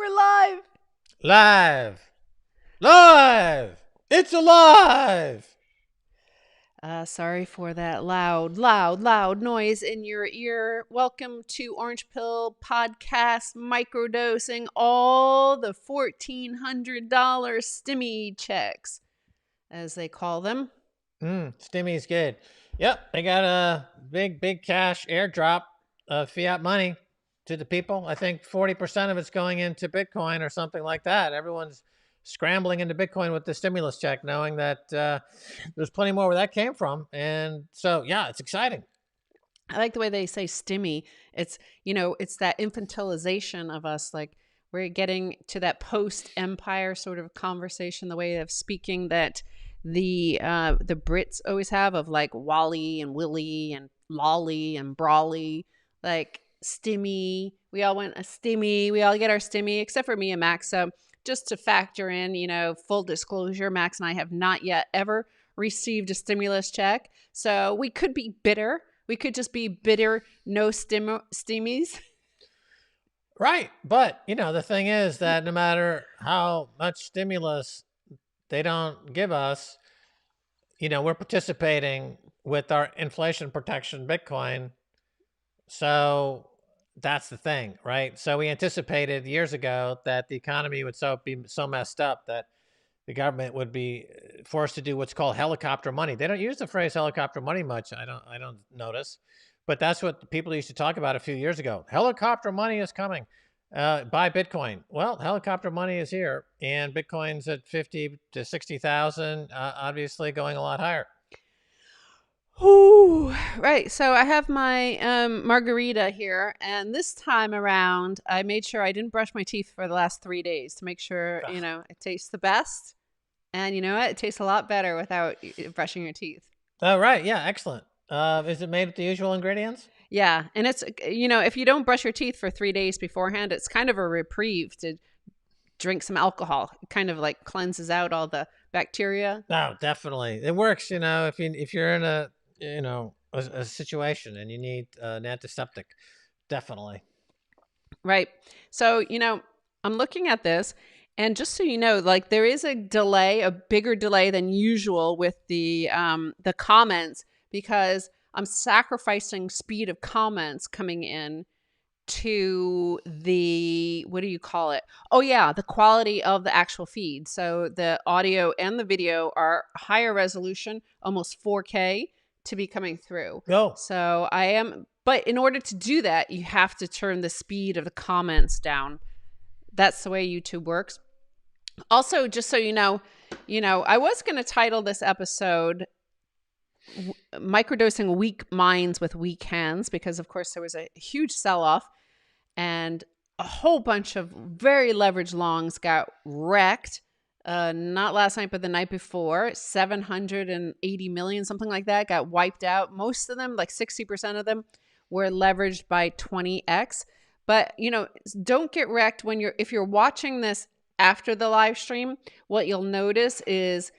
We're live. Live! Live! It's alive! Sorry for that loud noise in your ear. Welcome to Orange Pill Podcast Microdosing all the $1,400 STIMMY checks, as they call them. Stimmy's good. Yep, they got a big cash airdrop of fiat money to the people. I think 40% of it's going into Bitcoin or something like that. Everyone's scrambling into Bitcoin with the stimulus check, knowing that there's plenty more where that came from. And so, yeah, it's exciting. I like the way they say STIMMY. It's, it's that infantilization of us. Like we're getting to that post-empire sort of conversation, the way of speaking that the Brits always have of like Wally and Willy and Lolly and Brawly, like STIMMY. We all want a STIMMY. We all get our STIMMY, except for me and Max. So just to factor in, full disclosure, Max and I have not yet ever received a stimulus check. So we could be bitter. We could just be bitter, no stimmies. Right. But, the thing is that no matter how much stimulus they don't give us, we're participating with our inflation protection Bitcoin. So that's the thing, right? So we anticipated years ago that the economy would be so messed up that the government would be forced to do what's called helicopter money. They don't use the phrase helicopter money much. I don't notice, but that's what people used to talk about a few years ago. Helicopter money is coming. Buy Bitcoin. Well, helicopter money is here, and Bitcoin's at 50 to 60,000. Obviously, going a lot higher. Ooh, right. So I have my margarita here, and this time around, I made sure I didn't brush my teeth for the last 3 days to make sure it tastes the best. And you know what? It tastes a lot better without brushing your teeth. Oh, right. Yeah, excellent. Is it made with the usual ingredients? Yeah, and it's if you don't brush your teeth for 3 days beforehand, it's kind of a reprieve to drink some alcohol. It kind of like cleanses out all the bacteria. No, definitely, it works. If you're in a situation and you need an antiseptic, definitely. Right. So I'm looking at this, and just so you know, like there is a delay, a bigger delay than usual with the comments, because I'm sacrificing speed of comments coming in to the, what do you call it? Oh yeah, the quality of the actual feed. So the audio and the video are higher resolution, almost 4K to be coming through. Go. So but in order to do that, you have to turn the speed of the comments down. That's the way YouTube works. Also, just so you know, I was going to title this episode Microdosing Weak Minds with Weak Hands, because of course there was a huge sell-off and a whole bunch of very leveraged longs got wrecked. Not last night, but the night before. 780 million, something like that, got wiped out. Most of them, like 60% of them, were leveraged by 20x. But don't get wrecked if you're watching this after the live stream. What you'll notice is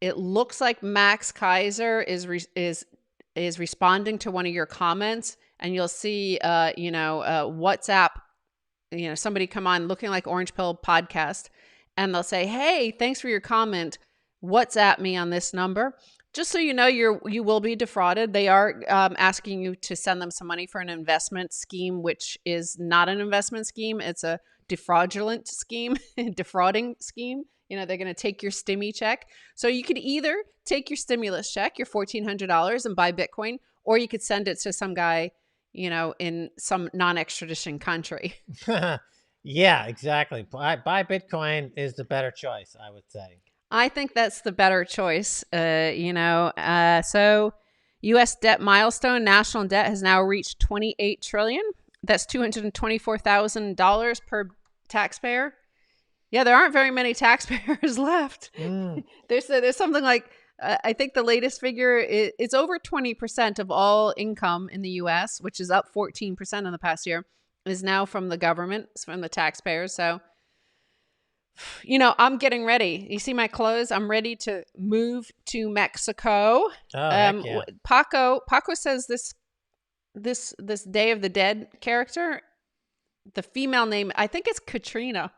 it looks like Max Kaiser is responding to one of your comments, and you'll see WhatsApp, somebody come on looking like Orange Pill Podcast, and they'll say, "Hey, thanks for your comment. WhatsApp me on this number." Just so you know, you will be defrauded. They are asking you to send them some money for an investment scheme, which is not an investment scheme. It's a defraudulent scheme, defrauding scheme. They're going to take your STIMMY check. So you could either take your stimulus check, your $1,400, and buy Bitcoin, or you could send it to some guy, in some non-extradition country. Yeah, exactly. Buy Bitcoin is the better choice, I would say. I think that's the better choice. So U.S. debt milestone, national debt has now reached $28 trillion. That's $224,000 per taxpayer. Yeah, there aren't very many taxpayers left. There's something like, I think the latest figure is over 20% of all income in the U.S., which is up 14% in the past year, is now from the government, from the taxpayers. So, I'm getting ready. You see my clothes? I'm ready to move to Mexico. Oh, heck yeah. Paco says this Day of the Dead character, the female name, I think it's Katrina.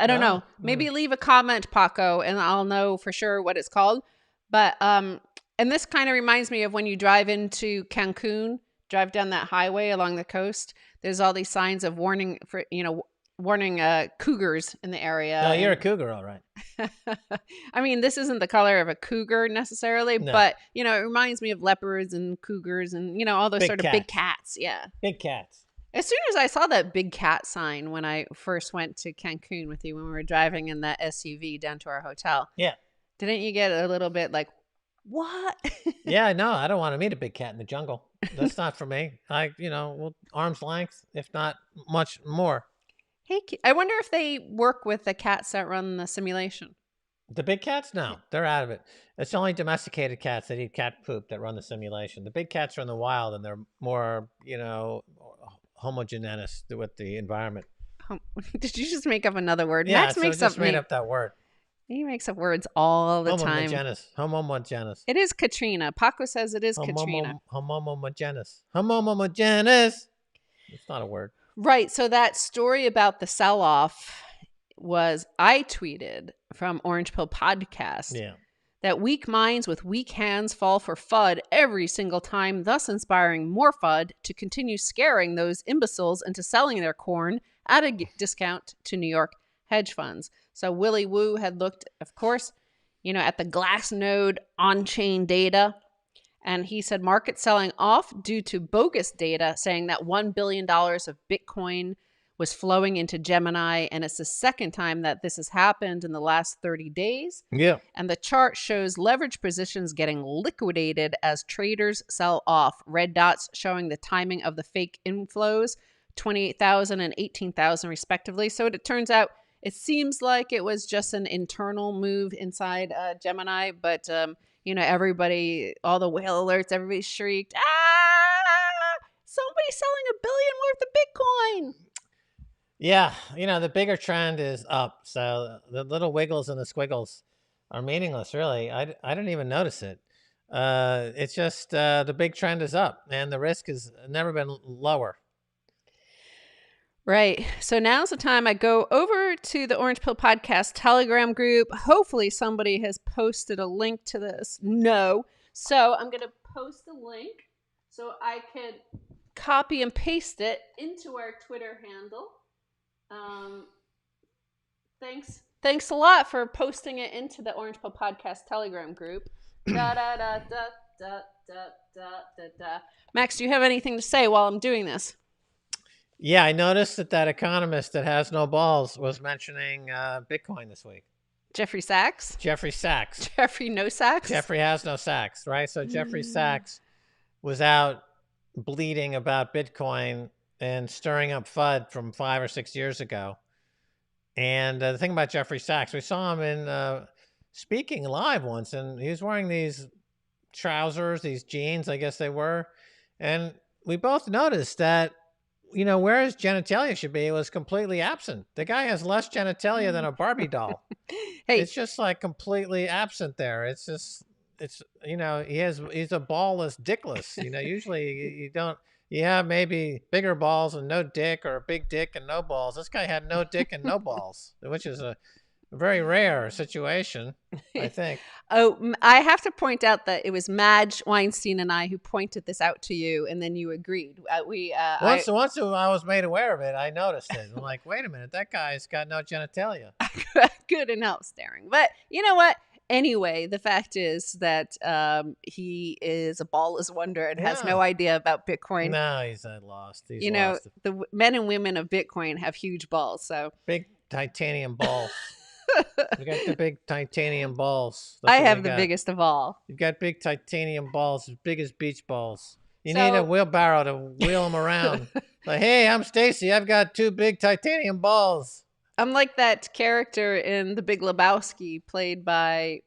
I don't know. No. Maybe leave a comment, Paco, and I'll know for sure what it's called. But and this kind of reminds me of when you drive into Cancun, drive down that highway along the coast. There's all these signs of warning for warning cougars in the area. No, you're a cougar, all right. I mean, this isn't the color of a cougar necessarily, No. but it reminds me of leopards and cougars and all those Big sort of big cats. Yeah. Big cats. As soon as I saw that big cat sign when I first went to Cancun with you when we were driving in that SUV down to our hotel. Yeah. Didn't you get a little bit like, what? Yeah, no, I don't want to meet a big cat in the jungle. That's not for me. Well, arm's length, if not much more. Hey, I wonder if they work with the cats that run the simulation. The big cats? No, they're out of it. It's only domesticated cats that eat cat poop that run the simulation. The big cats are in the wild and they're more, homogeneous with the environment. Did you just make up another word? Yeah, Max makes just made up that word. He makes up words all the time. Homogeneous. It is Katrina. Paco says it is Katrina. Homogeneous. It's not a word. Right. So that story about the sell-off I tweeted from Orange Pill Podcast. Yeah. That weak minds with weak hands fall for FUD every single time, thus inspiring more FUD to continue scaring those imbeciles into selling their corn at a discount to New York hedge funds. So Willie Woo had looked, of course, at the Glassnode on-chain data, and he said market selling off due to bogus data saying that $1 billion of Bitcoin was flowing into Gemini, and it's the second time that this has happened in the last 30 days. Yeah. And the chart shows leverage positions getting liquidated as traders sell off. Red dots showing the timing of the fake inflows, 28,000 and 18,000 respectively. So it turns out it seems like it was just an internal move inside Gemini, but everybody, all the whale alerts, everybody shrieked, somebody's selling $1 billion worth of Bitcoin. Yeah, the bigger trend is up. So the little wiggles and the squiggles are meaningless, really. I didn't even notice it. It's just the big trend is up, and the risk has never been lower. Right. So now's the time I go over to the Orange Pill Podcast Telegram group. Hopefully somebody has posted a link to this. No. So I'm going to post a link so I could copy and paste it into our Twitter handle. Thanks a lot for posting it into the Orange Pill Podcast Telegram group. Max, do you have anything to say while I'm doing this? Yeah, I noticed that economist that has no balls was mentioning Bitcoin this week. Jeffrey Sachs? Jeffrey Sachs. Jeffrey no Sachs? Jeffrey has no Sachs, right? So Jeffrey Sachs was out bleeding about Bitcoin and stirring up FUD from 5 or 6 years ago. And the thing about Jeffrey Sachs, we saw him in speaking live once, and he was wearing these trousers, these jeans, I guess they were. And we both noticed that, where his genitalia should be, it was completely absent. The guy has less genitalia than a Barbie doll. Hey, it's just like completely absent there. He's a ballless dickless. Usually you have maybe bigger balls and no dick, or a big dick and no balls. This guy had no dick and no balls, which is a very rare situation, I think. Oh, I have to point out that it was Madge Weinstein and I who pointed this out to you, and then you agreed. Once I was made aware of it, I noticed it. I'm like, wait a minute, that guy's got no genitalia. Couldn't help staring. But you know what? Anyway, the fact is that he is a ballless wonder and has no idea about Bitcoin. No, he's lost. He's lost. The men and women of Bitcoin have huge balls. So big titanium balls. You got the big titanium balls. I have the biggest of all. You've got big titanium balls, as big as beach balls. You need a wheelbarrow to wheel them around. Like, hey, I'm Stacy. I've got 2 big titanium balls. I'm like that character in The Big Lebowski, played by,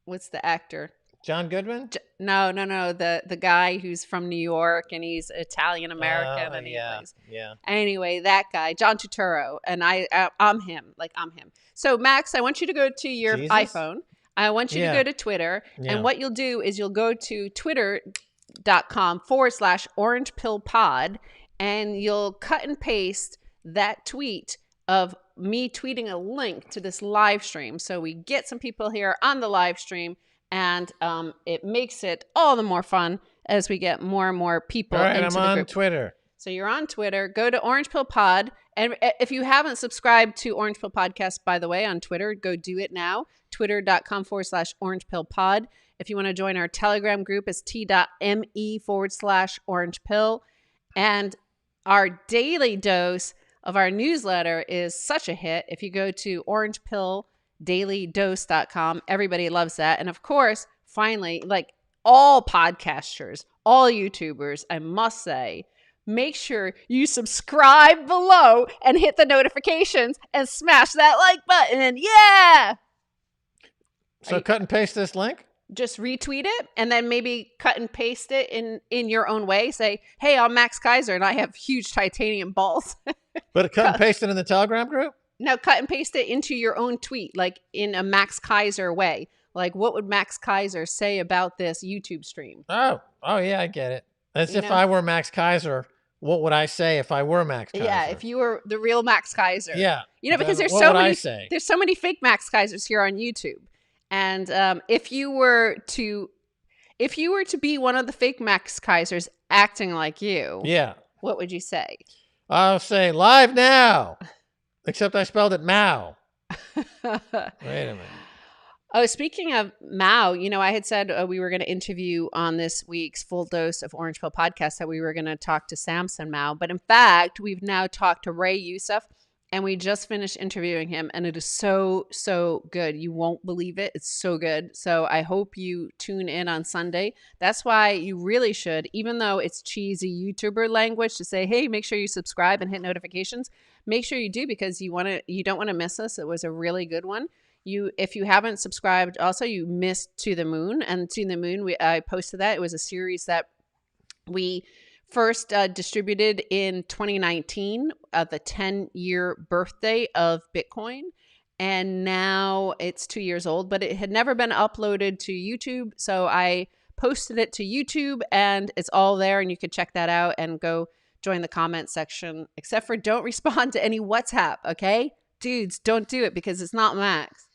what's the actor? John Goodman? No. The guy who's from New York and he's Italian American and he plays. Yeah. Anyway, that guy, John Turturro, and I'm him. I'm him. So Max, I want you to go to your iPhone. I want you to go to Twitter, and what you'll do is you'll go to twitter.com/orangepillpod, and you'll cut and paste that tweet of me tweeting a link to this live stream. So we get some people here on the live stream, and it makes it all the more fun as we get more and more people All right, into I'm the on group. Twitter. So you're on Twitter. Go to Orange Pill Pod. And if you haven't subscribed to Orange Pill Podcast, by the way, on Twitter, go do it now. Twitter.com/Orange Pill Pod. If you want to join our Telegram group, it's t.me/Orange Pill. And our daily dose of our newsletter is such a hit. If you go to orangepilldailydose.com, everybody loves that. And of course, finally, like all podcasters, all YouTubers, I must say, make sure you subscribe below and hit the notifications and smash that like button. And yeah! So cut and paste this link? Just retweet it and then maybe cut and paste it in your own way. Say, hey, I'm Max Kaiser and I have huge titanium balls. But cut and paste it in the Telegram group? No, cut and paste it into your own tweet, like in a Max Kaiser way. Like, what would Max Kaiser say about this YouTube stream? Oh, yeah, I get it. As if I were Max Kaiser, what would I say if I were Max Kaiser? Yeah, if you were the real Max Kaiser. Yeah. Because there's so many fake Max Kaisers here on YouTube. And if you were to be one of the fake Max Kaisers acting like you, yeah, what would you say? I'll say live now, except I spelled it Mao. Wait a minute. Oh, speaking of Mao, I had said we were going to interview on this week's Full Dose of Orange Pill podcast that we were going to talk to Samson Mao. But in fact, we've now talked to Ray Youssef, and we just finished interviewing him, and it is so, so good. You won't believe it. It's so good. So I hope you tune in on Sunday. That's why you really should, even though it's cheesy YouTuber language to say, hey, make sure you subscribe and hit notifications. Make sure you do, because you don't want to miss us. It was a really good one. If you haven't subscribed, also you missed To the Moon. And To the Moon, I posted that. It was a series that we first distributed in 2019, the 10-year birthday of Bitcoin. And now it's 2 years old, but it had never been uploaded to YouTube. So I posted it to YouTube, and it's all there, and you can check that out and go join the comment section, except for don't respond to any WhatsApp, okay? Dudes, don't do it, because it's not Max.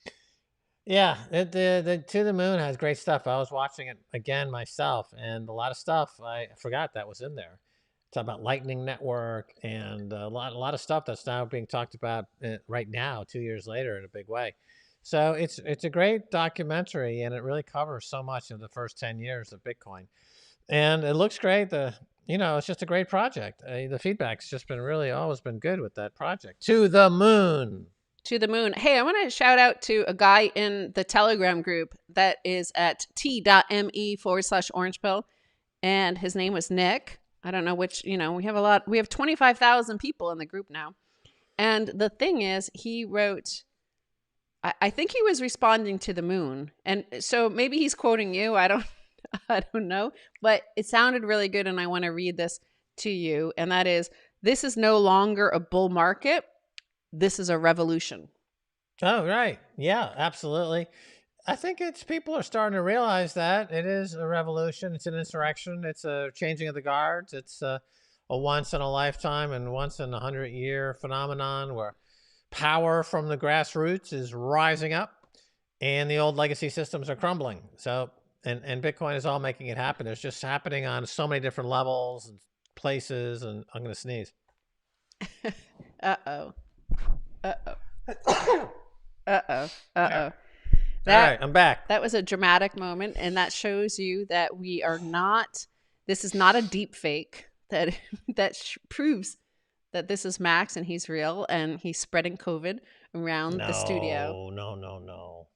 Yeah, the To the Moon has great stuff. I was watching it again myself, and a lot of stuff I forgot that was in there. It's about Lightning Network and a lot of stuff that's now being talked about right now, 2 years later, in a big way. So it's a great documentary, and it really covers so much of the first 10 years of Bitcoin, and it looks great. It's just a great project. The feedback's just been always been good with that project. To the Moon. To the Moon. Hey, I want to shout out to a guy in the Telegram group that is at t.me/Orange Pill. And his name was Nick. I don't know which, we have 25,000 people in the group now. And the thing is, he wrote, I think he was responding to the moon. And so maybe he's quoting you. I don't know. But it sounded really good. And I want to read this to you. And that is, this is no longer a bull market. This is a revolution. Oh, right. Yeah, absolutely. I think people are starting to realize that it is a revolution. It's an insurrection. It's a changing of the guards. It's a once in a lifetime and once in 100-year phenomenon where power from the grassroots is rising up and the old legacy systems are crumbling. So, and Bitcoin is all making it happen. It's just happening on so many different levels and places, and I'm going to sneeze. Uh-oh. Uh-oh. All right, I'm back. That was a dramatic moment, and that shows you that this is not a deep fake. That proves that this is Max and he's real, and he's spreading COVID around the studio. No.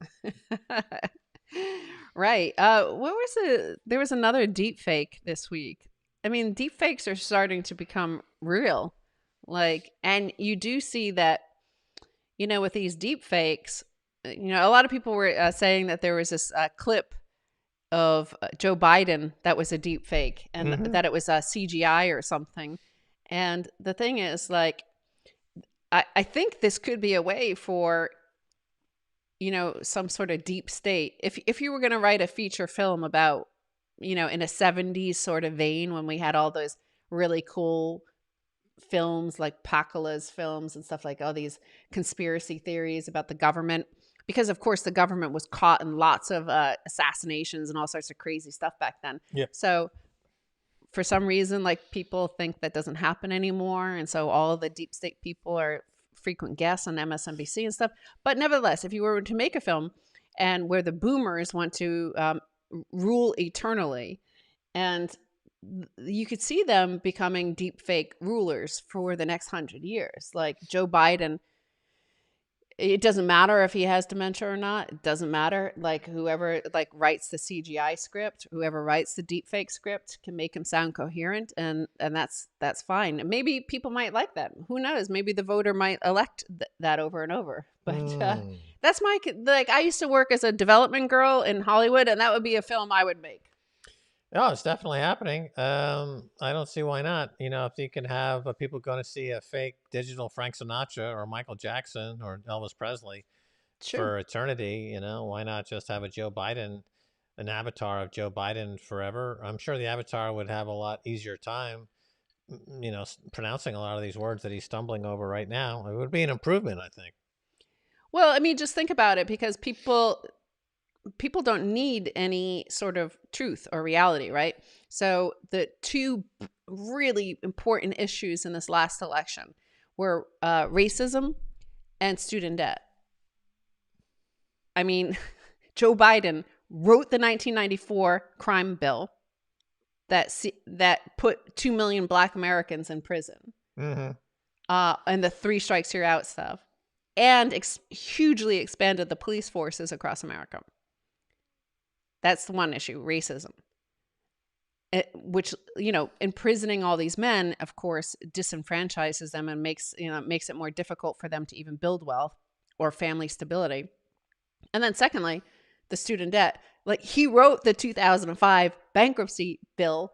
Right. There was another deep fake this week. I mean, deep fakes are starting to become real. And you do see that, with these deep fakes, a lot of people were saying that there was this clip of Joe Biden that was a deep fake, and that it was a CGI or something. And the thing is, I think this could be a way for, some sort of deep state. If you were going to write a feature film about, in a 70s sort of vein, when we had all those really cool films like Pacula's films and stuff, like all these conspiracy theories about the government, because of course the government was caught in lots of assassinations and all sorts of crazy stuff back then. Yeah. So for some reason, like, people think that doesn't happen anymore, and so all the deep state people are frequent guests on MSNBC and stuff. But nevertheless, if you were to make a film and where the boomers want to rule eternally, and you could see them becoming deep fake rulers for the next 100 years, like Joe Biden. It doesn't matter if he has dementia or not. It doesn't matter. Like, whoever like writes the CGI script, whoever writes the deepfake script can make him sound coherent, and that's fine. And maybe people might like that. Who knows? Maybe the voter might elect that over and over. But that's my, like, I used to work as a development girl in Hollywood, and that would be a film I would make. Oh, it's definitely happening. I don't see why not. You know, if you can have people going to see a fake digital Frank Sinatra or Michael Jackson or Elvis Presley Sure. for eternity, you know, why not just have a Joe Biden, an avatar of Joe Biden forever? I'm sure the avatar would have a lot easier time, you know, pronouncing a lot of these words that he's stumbling over right now. It would be an improvement, I think. Well, I mean, just think about it, because people don't need any sort of truth or reality, right? So the two really important issues in this last election were racism and student debt. I mean, Joe Biden wrote the 1994 crime bill that put 2 million Black Americans in prison, Mm-hmm. and the three strikes you're out stuff, and hugely expanded the police forces across America. That's the one issue, racism. Which, you know, imprisoning all these men, of course, disenfranchises them and makes it more difficult for them to even build wealth or family stability. And then secondly, the student debt. Like, he wrote the 2005 bankruptcy bill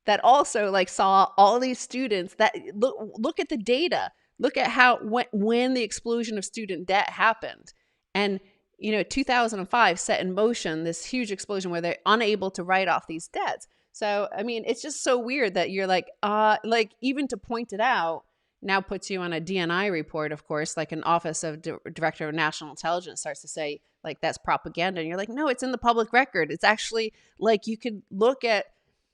that also, like, saw all these students that look at the data. Look at how when the explosion of student debt happened. And, you know, 2005 set in motion this huge explosion where they're unable to write off these debts. So, I mean, it's just so weird that you're like even to point it out now puts you on a DNI report, of course, like an Office of Director of National Intelligence starts to say, like, that's propaganda. And you're like, no, it's in the public record. It's actually, like, you could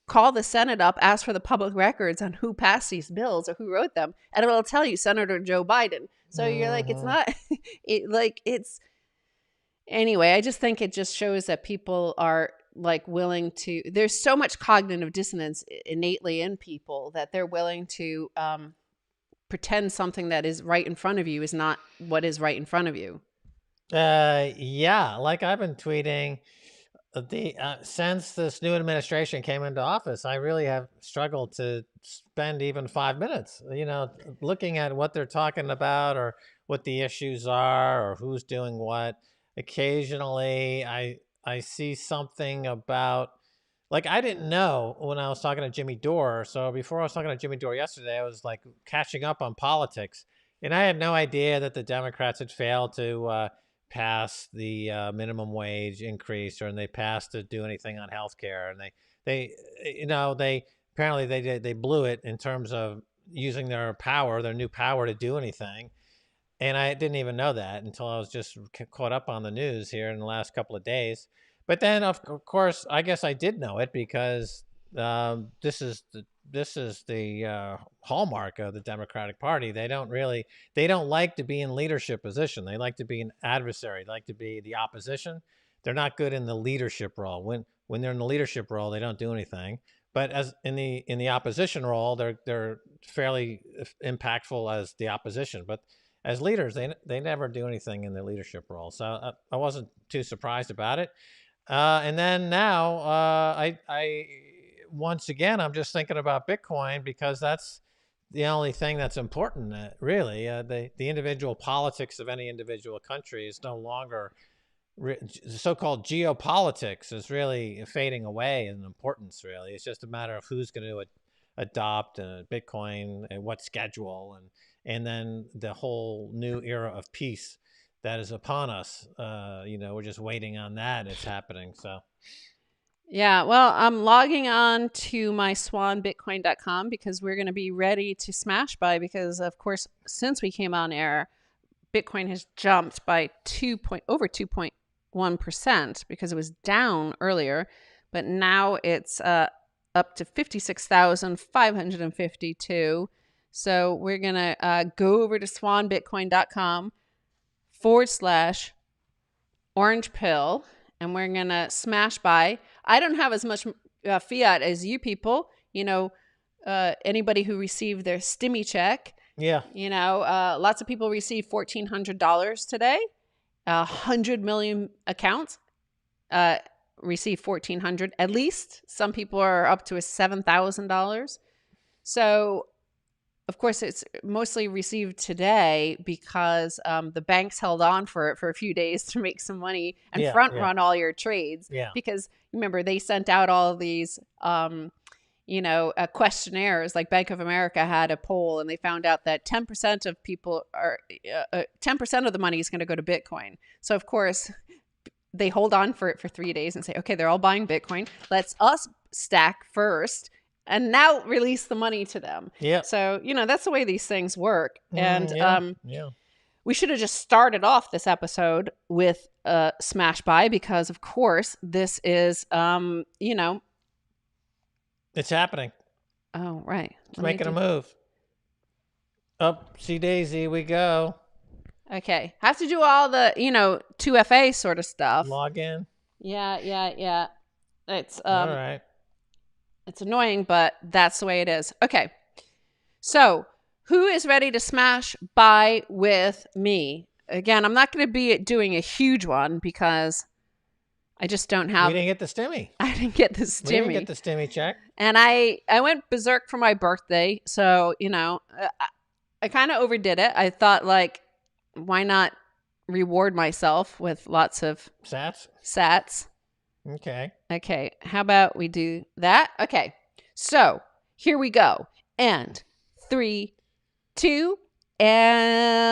call the Senate up, ask for the public records on who passed these bills or who wrote them, and it'll tell you Senator Joe Biden. So you're like, it's not, anyway, I just think it just shows that people are, like, willing to, there's so much cognitive dissonance innately in people that they're willing to pretend something that is right in front of you is not what is right in front of you. Yeah, like I've been tweeting since this new administration came into office, I really have struggled to spend even 5 minutes, you know, looking at what they're talking about or what the issues are or who's doing what. Occasionally, I see something about, like, I didn't know when I was talking to Jimmy Dore. So before I was talking to Jimmy Dore yesterday, I was like catching up on politics, and I had no idea that the Democrats had failed to pass the minimum wage increase, or and they passed to do anything on healthcare, and they you know they apparently they blew it in terms of using their power, their new power, to do anything. And I didn't even know that until I was just caught up on the news here in the last couple of days. But then, of course, I guess I did know it because this is the hallmark of the Democratic Party. They don't like to be in leadership position. They like to be an adversary. They like to be the opposition. They're not good in the leadership role. When they're in the leadership role, they don't do anything. But as in the opposition role, they're fairly impactful as the opposition. But as leaders, they never do anything in the leadership role. So I wasn't too surprised about it. And then now, I once again, I'm just thinking about Bitcoin because that's the only thing that's important, really. The individual politics of any individual country is no longer so-called geopolitics is really fading away in importance. Really, it's just a matter of who's going to adopt Bitcoin and what schedule, and then the whole new era of peace that is upon us. You know, we're just waiting on that. It's happening. So Yeah, well, I'm logging on to my swanbitcoin.com because we're going to be ready to smash buy because, of course, since we came on air, Bitcoin has jumped by over 2.1% because it was down earlier, but now it's up to 56,552. So we're going to go over to swanbitcoin.com /orange pill, and we're going to smash buy. I don't have as much fiat as you people. Anybody who received their STIMMY check, Yeah. lots of people received $1,400 today. 100 million accounts received $1,400 at least. Some people are up to $7,000. So, of course, it's mostly received today because the banks held on for it for a few days to make some money and front run all your trades. Yeah. Because remember, they sent out all of these questionnaires. Like Bank of America had a poll, and they found out that 10% of people are 10% of the money is going to go to Bitcoin. So of course, they hold on for it for 3 days and say, okay, they're all buying Bitcoin. Let's us stack first, and now release the money to them. Yeah. So that's the way these things work. And yeah. We should have just started off this episode with smash buy because, of course, this is It's happening. Oh, right. It's making a move. Upsy daisy, we go. Okay. Have to do all the, 2FA sort of stuff. Log in. Yeah. It's all right. It's annoying, but that's the way it is. Okay. So, who is ready to smash buy with me? Again, I'm not going to be doing a huge one because I just don't have. We didn't get the STIMMY. I didn't get the STIMMY. We didn't get the STIMMY check. And I went berserk for my birthday, so I kind of overdid it. I thought, like, why not reward myself with lots of sats? Okay. How about we do that? Okay. So here we go. And 3, 2, and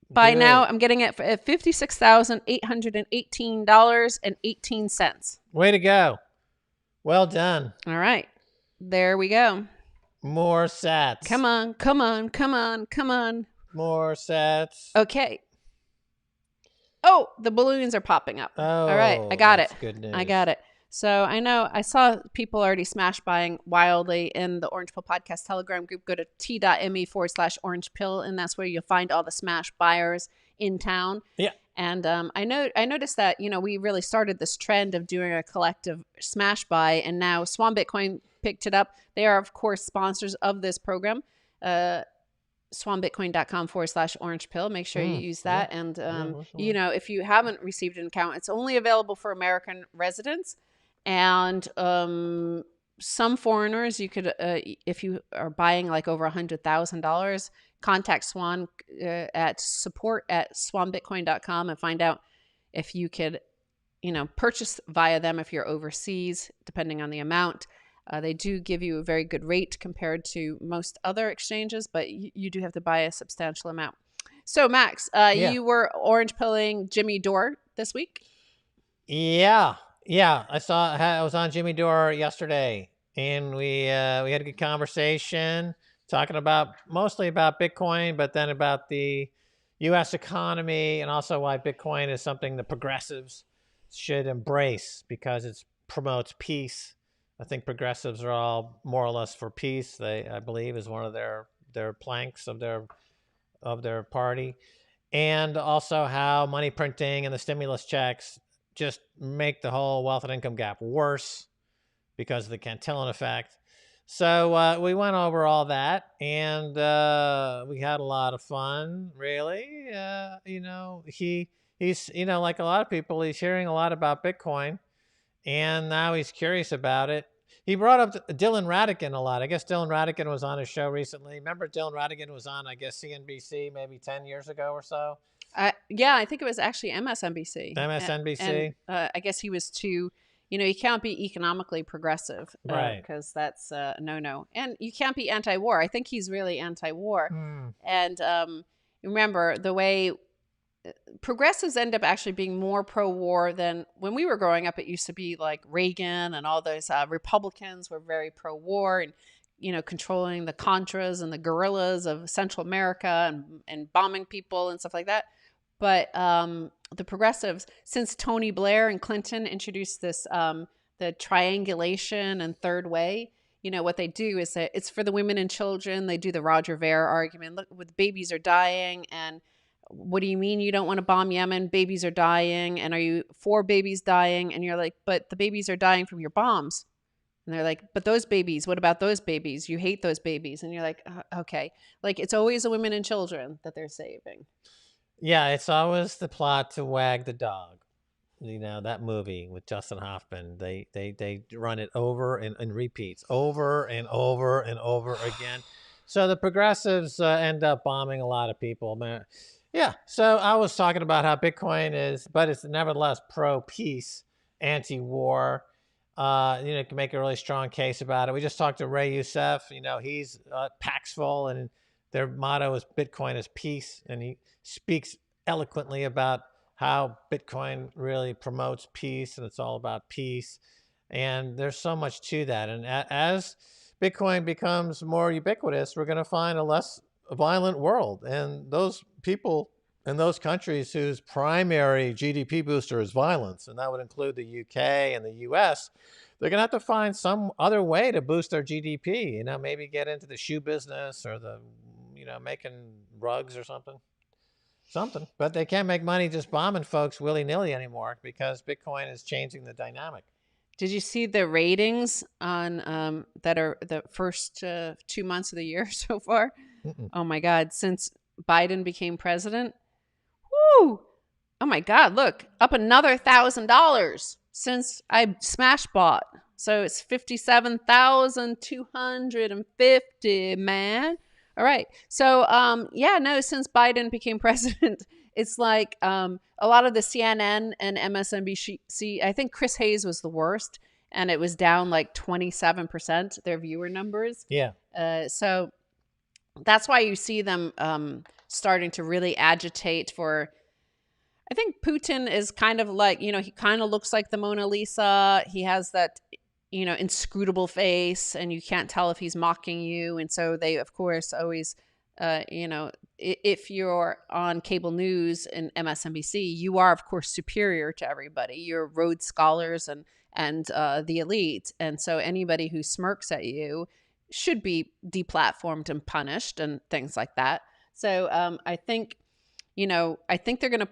by now I'm getting it at $56,818.18. Way to go. Well done. All right. There we go. More sats. Come on. More sats. Okay. Oh, the balloons are popping up. Oh, all right. I got it. Good news. I got it. So I know I saw people already smash buying wildly in the Orange Pill Podcast Telegram group. Go to t.me /orange pill, and that's where you'll find all the smash buyers in town. Yeah. And I noticed that, we really started this trend of doing a collective smash buy, and now Swan Bitcoin picked it up. They are, of course, sponsors of this program. swanbitcoin.com /orange pill. Make sure you use that. And, if you haven't received an account, it's only available for American residents. And some foreigners, you could, if you are buying like over $100,000, contact Swan at support@swanbitcoin.com and find out if you could, purchase via them if you're overseas, depending on the amount. They do give you a very good rate compared to most other exchanges, but you do have to buy a substantial amount. So, Max, you were orange pilling Jimmy Dore this week? Yeah. I was on Jimmy Dore yesterday, and we had a good conversation talking mostly about Bitcoin, but then about the U.S. economy and also why Bitcoin is something the progressives should embrace because it promotes peace. I think progressives are all more or less for peace. I believe, is one of their planks of their party, and also how money printing and the stimulus checks just make the whole wealth and income gap worse because of the Cantillon effect. So we went over all that, and we had a lot of fun, really. He's like a lot of people, he's hearing a lot about Bitcoin, and now he's curious about it. He brought up Dylan Ratigan a lot. I guess Dylan Ratigan was on his show recently. Remember Dylan Ratigan was on, I guess, CNBC maybe 10 years ago or so? Yeah, I think it was actually MSNBC. MSNBC. And I guess he was too, you can't be economically progressive. Right. Because that's no. And you can't be anti-war. I think he's really anti-war. And remember, the way progressives end up actually being more pro-war than when we were growing up. It used to be like Reagan and all those Republicans were very pro-war and, controlling the Contras and the guerrillas of Central America and bombing people and stuff like that. But the progressives, since Tony Blair and Clinton introduced this, the triangulation and third way, what they do is that it's for the women and children. They do the Roger Ver argument. Look, with babies are dying, and what do you mean you don't want to bomb Yemen? Babies are dying. And are you for babies dying? And you're like, but the babies are dying from your bombs. And they're like, but those babies, what about those babies? You hate those babies. And you're like, okay. Like, it's always the women and children that they're saving. Yeah, it's always the plot to wag the dog. That movie with Justin Hoffman, they run it over and repeats over and over and over again. So the progressives end up bombing a lot of people. Man. Yeah, so I was talking about how Bitcoin is, but it's nevertheless pro-peace, anti-war. Can make a really strong case about it. We just talked to Ray Youssef. He's Paxful, and their motto is Bitcoin is peace, and he speaks eloquently about how Bitcoin really promotes peace, and it's all about peace. And there's so much to that. And as Bitcoin becomes more ubiquitous, we're going to find a less violent world. And those people in those countries whose primary GDP booster is violence, and that would include the UK and the US, they're going to have to find some other way to boost their GDP. Maybe get into the shoe business or the, making rugs or something. But they can't make money just bombing folks willy-nilly anymore because Bitcoin is changing the dynamic. Did you see the ratings on that are the first 2 months of the year so far? Mm-mm. Oh my God! Since Biden became president, woo! Oh my God! Look, up another $1,000 since I smash bought. So it's 57,250, man. All right. So, since Biden became president, it's like a lot of the CNN and MSNBC, I think Chris Hayes was the worst, and it was down like 27%, their viewer numbers. Yeah. So that's why you see them starting to really agitate for, I think Putin is kind of like, he kind of looks like the Mona Lisa. He has that inscrutable face, and you can't tell if he's mocking you. And so they, of course, always, if you're on cable news and MSNBC, you are, of course, superior to everybody. You're Rhodes Scholars and the elite. And so anybody who smirks at you should be deplatformed and punished and things like that. So I think they're going to,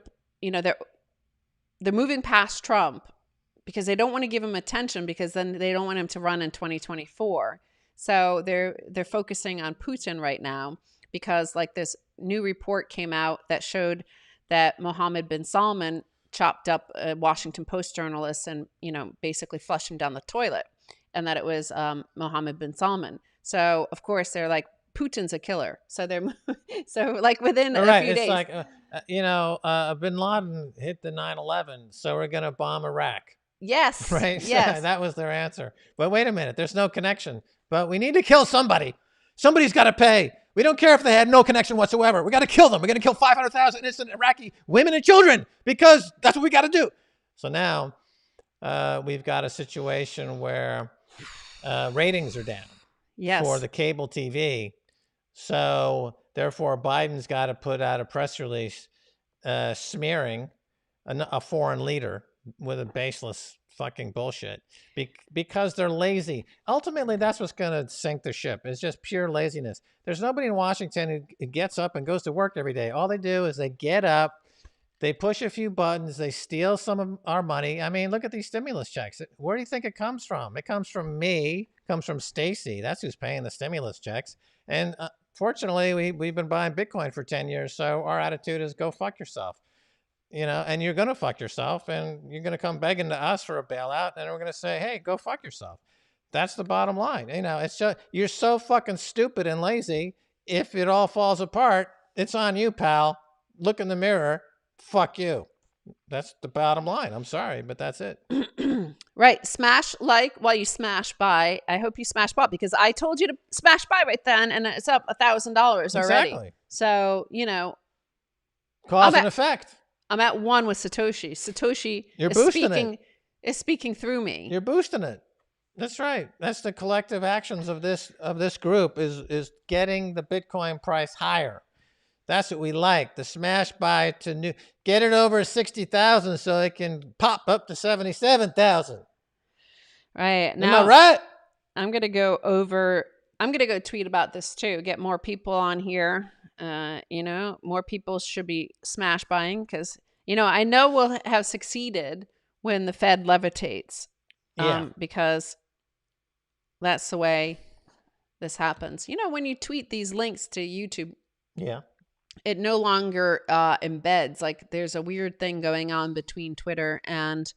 they're moving past Trump, because they don't want to give him attention, because then they don't want him to run in 2024. So they're focusing on Putin right now, because like this new report came out that showed that Mohammed bin Salman chopped up a Washington Post journalist and, basically flushed him down the toilet, and that it was Mohammed bin Salman. So of course they're like, Putin's a killer. So they're like within a few days. It's like, bin Laden hit the 9/11, so we're going to bomb Iraq. Yes. Right. Yes. That was their answer. But wait a minute. There's no connection. But we need to kill somebody. Somebody's got to pay. We don't care if they had no connection whatsoever. We got to kill them. We're going to kill 500,000 innocent Iraqi women and children, because that's what we got to do. So now we've got a situation where ratings are down. Yes. For the cable TV. So therefore, Biden's got to put out a press release smearing a foreign leader with a baseless fucking bullshit because they're lazy. Ultimately, that's what's going to sink the ship. It's just pure laziness. There's nobody in Washington who gets up and goes to work every day. All they do is they get up, they push a few buttons, they steal some of our money. I mean, look at these stimulus checks. Where do you think it comes from? It comes from me, comes from Stacy. That's who's paying the stimulus checks. And fortunately, we've been buying Bitcoin for 10 years. So our attitude is go fuck yourself. And you're going to fuck yourself, and you're going to come begging to us for a bailout, and we're going to say, hey, go fuck yourself. That's the bottom line. It's just, you're so fucking stupid and lazy. If it all falls apart, it's on you, pal. Look in the mirror. Fuck you. That's the bottom line. I'm sorry, but that's it. Right. Smash like while you smash buy. I hope you smash bought, because I told you to smash buy right then, and it's up $1,000 already. Exactly. So, Cause and effect. I'm at one with Satoshi. Satoshi You're is boosting it. speaking through me. You're boosting it. That's right. That's the collective actions of this group is getting the Bitcoin price higher. That's what we like. The smash buy to new, get it over 60,000 so it can pop up to 77,000. Right. Am I Now right? I'm going to go tweet about this too. Get more people on here. More people should be smash buying because, I know we'll have succeeded when the Fed levitates. Yeah. Because that's the way this happens. When you tweet these links to YouTube, Yeah. it no longer embeds. Like there's a weird thing going on between Twitter and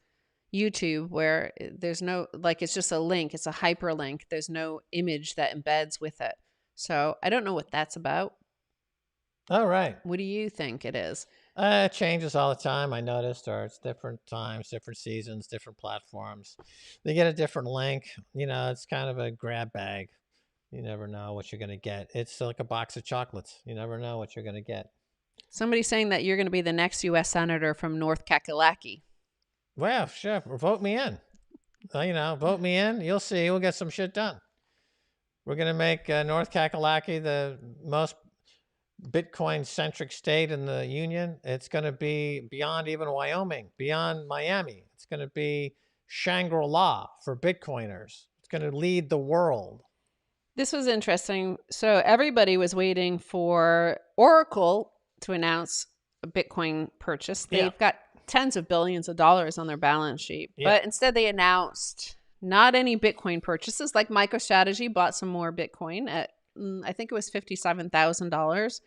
YouTube where there's no, like, it's just a link. It's a hyperlink. There's no image that embeds with it. So I don't know what that's about. All right. What do you think it is? It changes all the time. I noticed, or it's different times, different seasons, different platforms. They get a different link. It's kind of a grab bag. You never know what you're going to get. It's like a box of chocolates. You never know what you're going to get. Somebody's saying that you're going to be the next U.S. Senator from North Kakalaki. Well, sure. Vote me in. Vote me in. You'll see. We'll get some shit done. We're going to make North Kakalaki the most Bitcoin-centric state in the union. It's going to be beyond even Wyoming, beyond Miami. It's going to be Shangri-La for Bitcoiners. It's going to lead the world. This was interesting. So everybody was waiting for Oracle to announce a Bitcoin purchase. They've got tens of billions of dollars on their balance sheet. Yeah. But instead they announced not any Bitcoin purchases. Like MicroStrategy bought some more Bitcoin at, I think it was $57,000.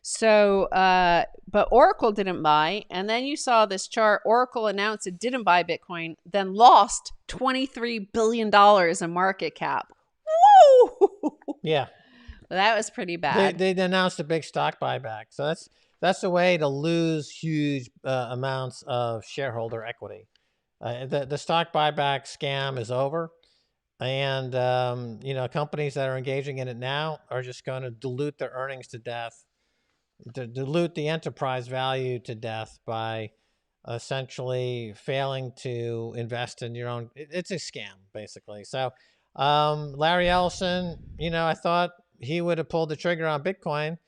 So, but Oracle didn't buy. And then you saw this chart. Oracle announced it didn't buy Bitcoin, then lost $23 billion in market cap. Woo! Yeah. That was pretty bad. They announced a big stock buyback. So that's a way to lose huge amounts of shareholder equity. The stock buyback scam is over. And, companies that are engaging in it now are just going to dilute their earnings to death, dilute the enterprise value to death by essentially failing to invest in your own. It's a scam, basically. So Larry Ellison, I thought he would have pulled the trigger on Bitcoin,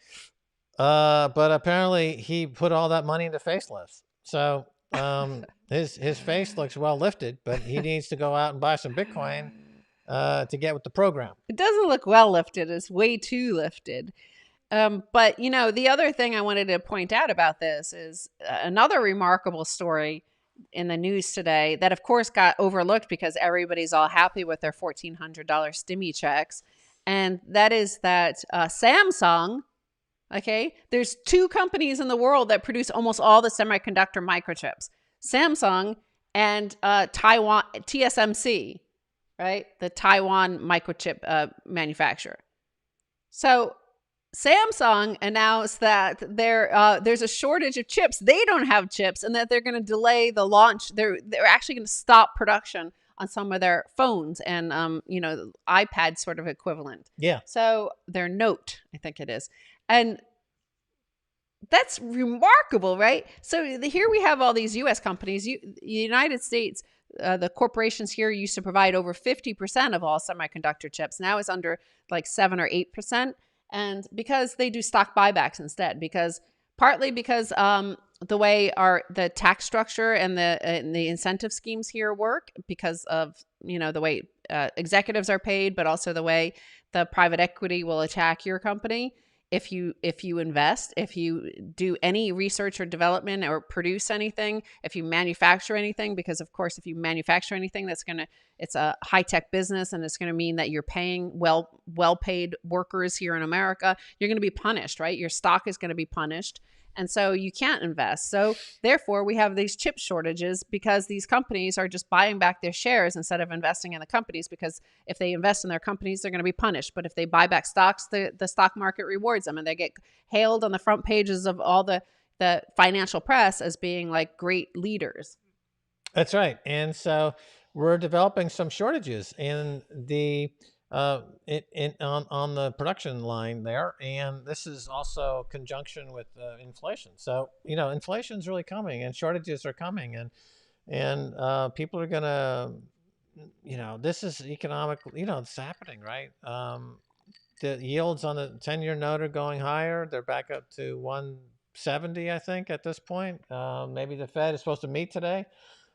but apparently he put all that money into facelifts. So his face looks well lifted, but he needs to go out and buy some Bitcoin to get with the program. It doesn't look well lifted. It's way too lifted. But, the other thing I wanted to point out about this is another remarkable story in the news today that, of course, got overlooked because everybody's all happy with their $1,400 STIMMY checks. And that is that Samsung, okay, there's two companies in the world that produce almost all the semiconductor microchips, Samsung and Taiwan, TSMC, right? The Taiwan microchip manufacturer. So Samsung announced that there's a shortage of chips. They don't have chips, and that they're going to delay the launch. They're actually going to stop production on some of their phones and iPad sort of equivalent. Yeah. So their Note, I think it is, and that's remarkable, right? So here we have all these U.S. companies. The United States, the corporations here used to provide over 50% of all semiconductor chips. Now it's under like 7 or 8%. And because they do stock buybacks instead, partly because the way the tax structure and the incentive schemes here work, because of the way executives are paid, but also the way the private equity will attack your company if you invest, if you do any research or development or produce anything, if you manufacture anything, because of course if you manufacture anything, it's a high-tech business, and it's going to mean that you're paying well-paid workers here in America. You're going to be punished, right? Your stock is going to be punished. And so you can't invest. So therefore, we have these chip shortages because these companies are just buying back their shares instead of investing in the companies, because if they invest in their companies, they're going to be punished. But if they buy back stocks, the stock market rewards them, and they get hailed on the front pages of all the financial press as being like great leaders. That's right. And so we're developing some shortages in the on the production line there, and this is also conjunction with inflation. So inflation is really coming, and shortages are coming, and people are gonna, this is economic. It's happening, right? The yields on the 10-year note are going higher. They're back up to 170, I think, at this point. Maybe the Fed is supposed to meet today.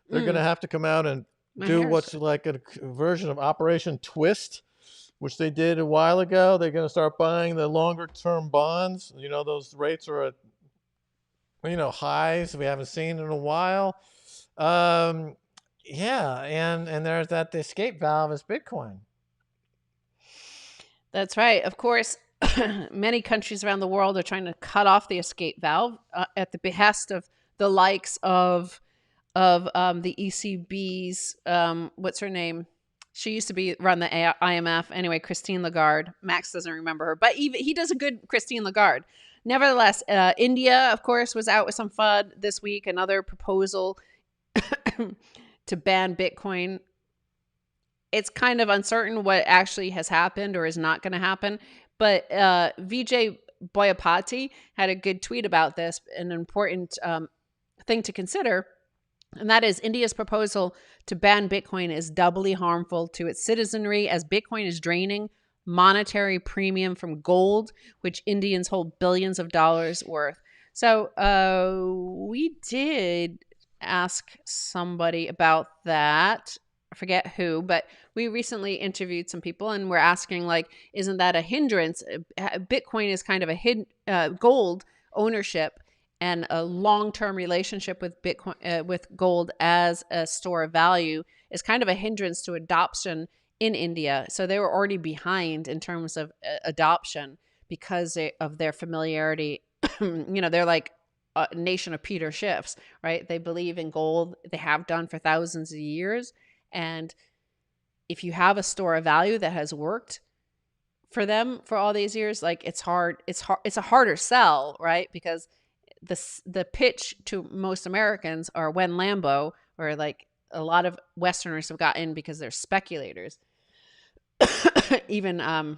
They're going to Mm, have to come out and my do hair's what's like a version of Operation Twist, which they did a while ago. They're going to start buying the longer term bonds. Those rates are at highs we haven't seen in a while. Um, yeah, and there's that the escape valve is Bitcoin. That's right. Of course, many countries around the world are trying to cut off the escape valve at the behest of the likes of the ECB's what's her name? She used to be run the IMF. Anyway, Christine Lagarde. Max doesn't remember her, but even he does a good Christine Lagarde. Nevertheless, India, of course, was out with some FUD this week. Another proposal to ban Bitcoin. It's kind of uncertain what actually has happened or is not going to happen. But Vijay Boyapati had a good tweet about this, an important thing to consider. And that is India's proposal to ban Bitcoin is doubly harmful to its citizenry as Bitcoin is draining monetary premium from gold, which Indians hold billions of dollars worth. So we did ask somebody about that. I forget who, but we recently interviewed some people and we're asking, like, isn't that a hindrance? Bitcoin is kind of a hidden gold ownership and a long-term relationship with Bitcoin, with gold as a store of value is kind of a hindrance to adoption in India. So they were already behind in terms of adoption because of their familiarity. They're like a nation of Peter Schiffs, right? They believe in gold. They have done for thousands of years. And if you have a store of value that has worked for them for all these years, like it's a harder sell, right? Because the pitch to most Americans are when Lambo, or like a lot of Westerners have got in because they're speculators. Even I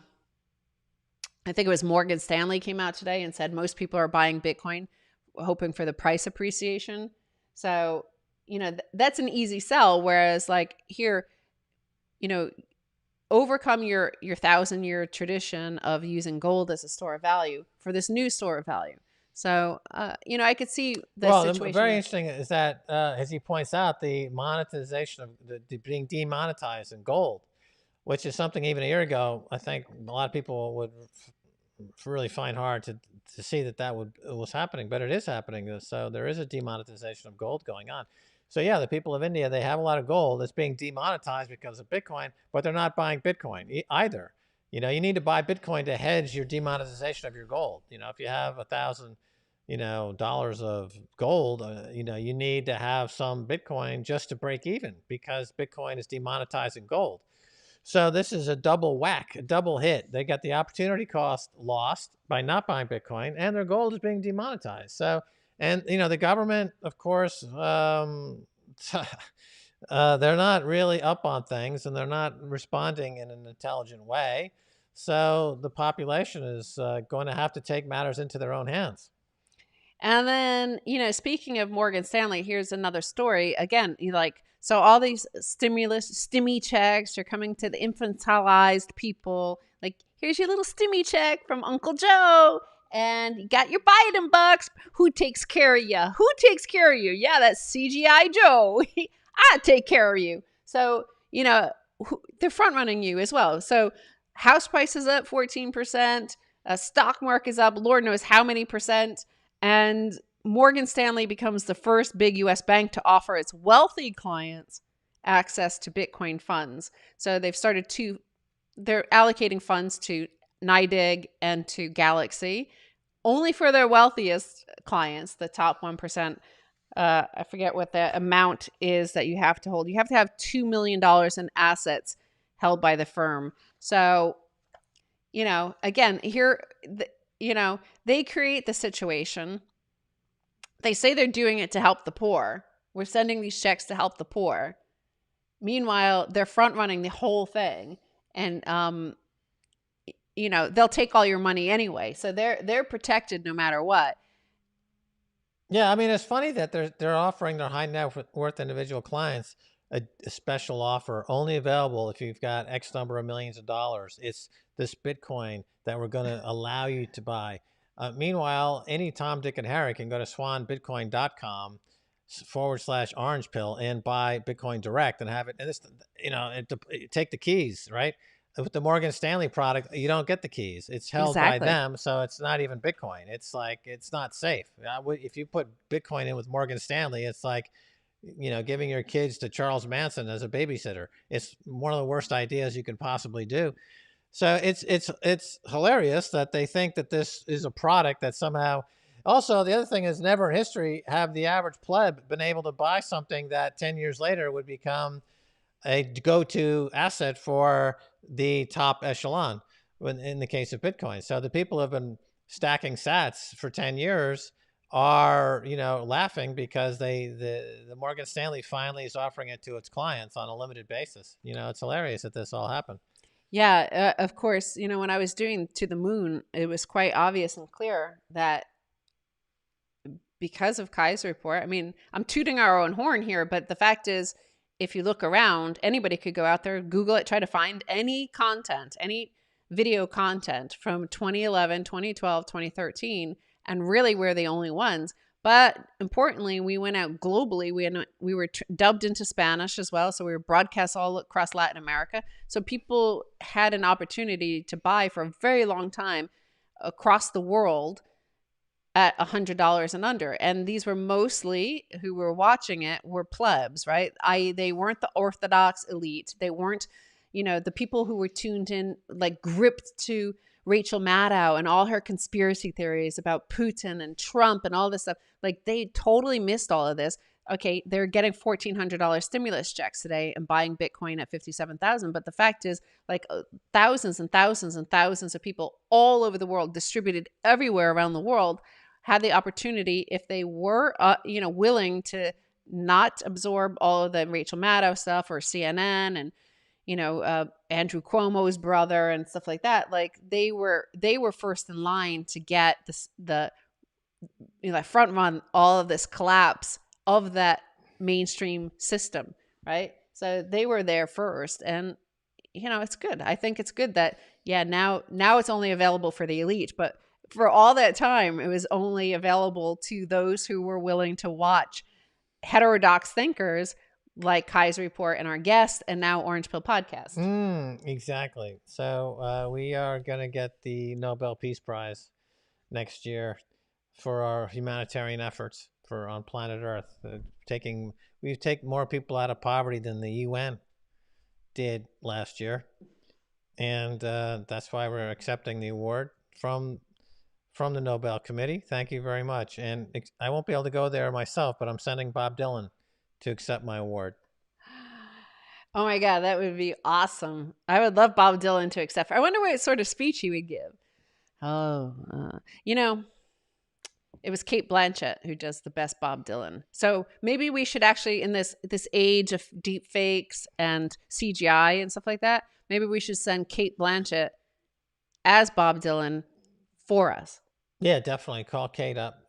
think it was Morgan Stanley came out today and said most people are buying Bitcoin hoping for the price appreciation. So that's an easy sell. Whereas like here, overcome your 1,000-year tradition of using gold as a store of value for this new store of value. So, I could see the Well, situation. very interesting is that, as he points out, the monetization of the being demonetized in gold, which is something even a year ago, I think a lot of people would really find hard to see that was happening, but it is happening. So there is a demonetization of gold going on. So yeah, the people of India, they have a lot of gold that's being demonetized because of Bitcoin, but they're not buying Bitcoin either. You need to buy Bitcoin to hedge your demonetization of your gold. If you have $1,000 of gold, you need to have some Bitcoin just to break even because Bitcoin is demonetizing gold. So this is a double whack, a double hit. They got the opportunity cost lost by not buying Bitcoin, and their gold is being demonetized. So, and the government, of course, they're not really up on things, and they're not responding in an intelligent way. So the population is going to have to take matters into their own hands. And then, speaking of Morgan Stanley, here's another story. Again, so all these stimmy checks are coming to the infantilized people. Like, here's your little stimmy check from Uncle Joe. And you got your Biden bucks. Who takes care of you? Who takes care of you? Yeah, that's CGI Joe. I take care of you. So, they're front running you as well. So, house prices up 14%. Stock market is up, Lord knows how many percent. And Morgan Stanley becomes the first big US bank to offer its wealthy clients access to Bitcoin funds. So they're allocating funds to NYDIG and to Galaxy only for their wealthiest clients, the top 1%. I forget what the amount is that you have to hold. You have to have $2 million in assets held by the firm. So, again, here, they create the situation. They say they're doing it to help the poor. We're sending these checks to help the poor. Meanwhile, they're front running the whole thing. and they'll take all your money anyway. So they're protected no matter what. Yeah, I mean, it's funny that they're offering their high net worth individual clients a special offer only available if you've got X number of millions of dollars. It's this Bitcoin that we're going to allow you to buy. Meanwhile, any Tom, Dick, and Harry can go to swanbitcoin.com/orange pill and buy Bitcoin direct and have it. And this, take the keys, right? With the Morgan Stanley product, you don't get the keys. It's held by them, so it's not even Bitcoin. It's like, it's not safe. If you put Bitcoin in with Morgan Stanley, it's like, giving your kids to Charles Manson as a babysitter. It's one of the worst ideas you could possibly do. So it's hilarious that they think that this is a product that somehow. Also, the other thing is, never in history have the average pleb been able to buy something that 10 years later would become a go-to asset for the top echelon in the case of Bitcoin. So the people who have been stacking sats for 10 years are, laughing because the Morgan Stanley finally is offering it to its clients on a limited basis. It's hilarious that this all happened. Yeah, of course. When I was doing To the Moon, it was quite obvious and clear that because of Kaiser Report, I mean, I'm tooting our own horn here, but the fact is, if you look around, anybody could go out there, Google it, try to find any content, any video content from 2011, 2012, 2013, and really we're the only ones. But importantly, we went out globally. We were dubbed into Spanish as well. So we were broadcast all across Latin America. So people had an opportunity to buy for a very long time across the world at $100 and under. And these were mostly, who were watching it, were plebs, right? They weren't the orthodox elite. They weren't, the people who were tuned in, like gripped to Rachel Maddow and all her conspiracy theories about Putin and Trump and all this stuff. Like, they totally missed all of this. Okay, they're getting $1,400 stimulus checks today and buying Bitcoin at $57,000. But the fact is, like, thousands and thousands and thousands of people all over the world, distributed everywhere around the world, had the opportunity, if they were, willing to not absorb all of the Rachel Maddow stuff or CNN and, Andrew Cuomo's brother and stuff like that. Like, they were first in line to get the front run all of this collapse of that mainstream system, right? So they were there first, and it's good. I think it's good that now it's only available for the elite, but for all that time, it was only available to those who were willing to watch heterodox thinkers like Kaiser Report and our guest, and now Orange Pill Podcast. Exactly. So we are going to get the Nobel Peace Prize next year for our humanitarian efforts on planet Earth. We've taken more people out of poverty than the UN did last year, and that's why we're accepting the award from the Nobel Committee. Thank you very much. And I won't be able to go there myself, but I'm sending Bob Dylan to accept my award. Oh my God, that would be awesome. I would love Bob Dylan to accept. I wonder what sort of speech he would give. It was Cate Blanchett who does the best Bob Dylan. So maybe we should actually, in this age of deep fakes and CGI and stuff like that, maybe we should send Cate Blanchett as Bob Dylan for us. Yeah, definitely. Call Kate up.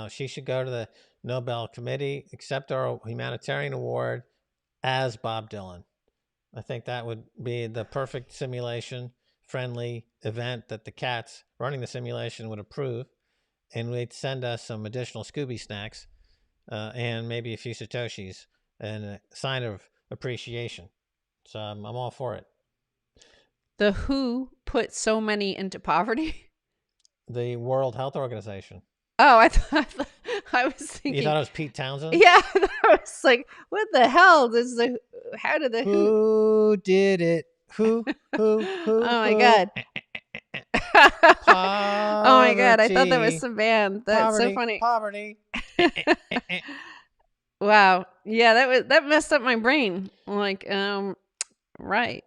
She should go to the Nobel Committee, accept our humanitarian award as Bob Dylan. I think that would be the perfect simulation-friendly event that the cats running the simulation would approve, and they'd send us some additional Scooby snacks and maybe a few Satoshis and a sign of appreciation. So I'm all for it. The WHO put so many into poverty? The World Health Organization. Oh, I was thinking. You thought it was Pete Townsend? Yeah, I was like, what the hell? How did the Who did it? Who? Oh my God. Oh my God, I thought that was some band. That's so funny. Poverty. Wow. Yeah, that messed up my brain. Like, right.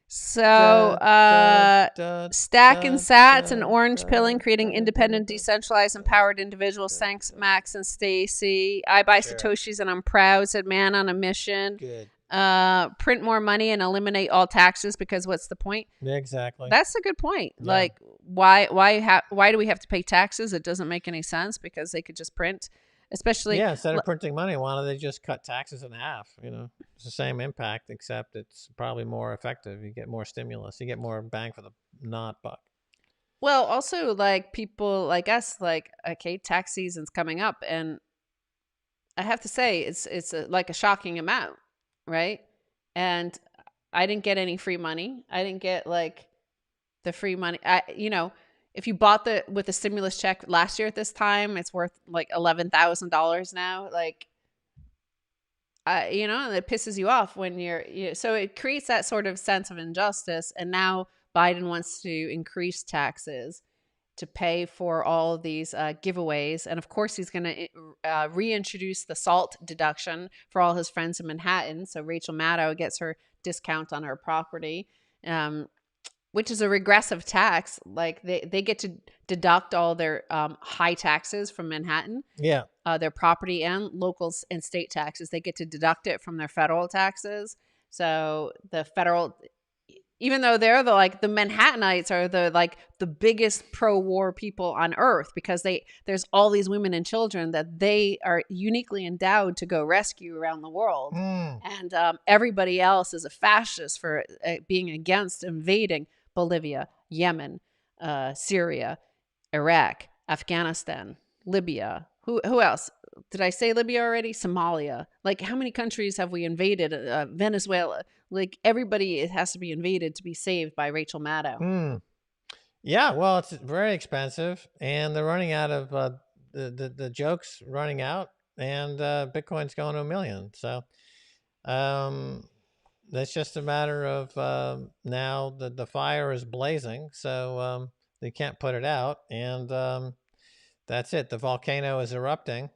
So, stacking sats and orange pilling, creating independent, decentralized, empowered individuals. Thanks, Max and Stacy. I buy Satoshis and I'm proud, said man on a mission. Good. print more money and eliminate all taxes because what's the point? Exactly. That's a good point. Yeah. Like, why do we have to pay taxes? It doesn't make any sense because they could just print, especially. Yeah, instead of printing money, why don't they just cut taxes in half? It's the same impact, except it's probably more effective. You get more stimulus. You get more bang for the not buck. Well, also like people like us, like, okay, tax season's coming up, and I have to say it's like a shocking amount, right? And I didn't get any free money. I didn't get like the free money. If you bought with the stimulus check last year at this time, it's worth like $11,000 now. Like, and it pisses you off when so it creates that sort of sense of injustice. And now Biden wants to increase taxes to pay for all of these giveaways. And of course, he's going to reintroduce the SALT deduction for all his friends in Manhattan. So Rachel Maddow gets her discount on her property, which is a regressive tax. Like they get to deduct all their high taxes from Manhattan. Yeah. Their property and local and state taxes. They get to deduct it from their federal taxes. So the federal, even though they're the Manhattanites are the biggest pro-war people on earth, because there's all these women and children that they are uniquely endowed to go rescue around the world. And everybody else is a fascist for being against invading Bolivia, Yemen, Syria, Iraq, Afghanistan, Libya. Who else? Did I say Libya already? Somalia. Like, how many countries have we invaded? Venezuela. Like, everybody, it has to be invaded to be saved by Rachel Maddow. Yeah, well, it's very expensive, and they're running out of the jokes running out, and Bitcoin's going to 1 million. So that's just a matter of now the fire is blazing, so they can't put it out, and that's it. The volcano is erupting.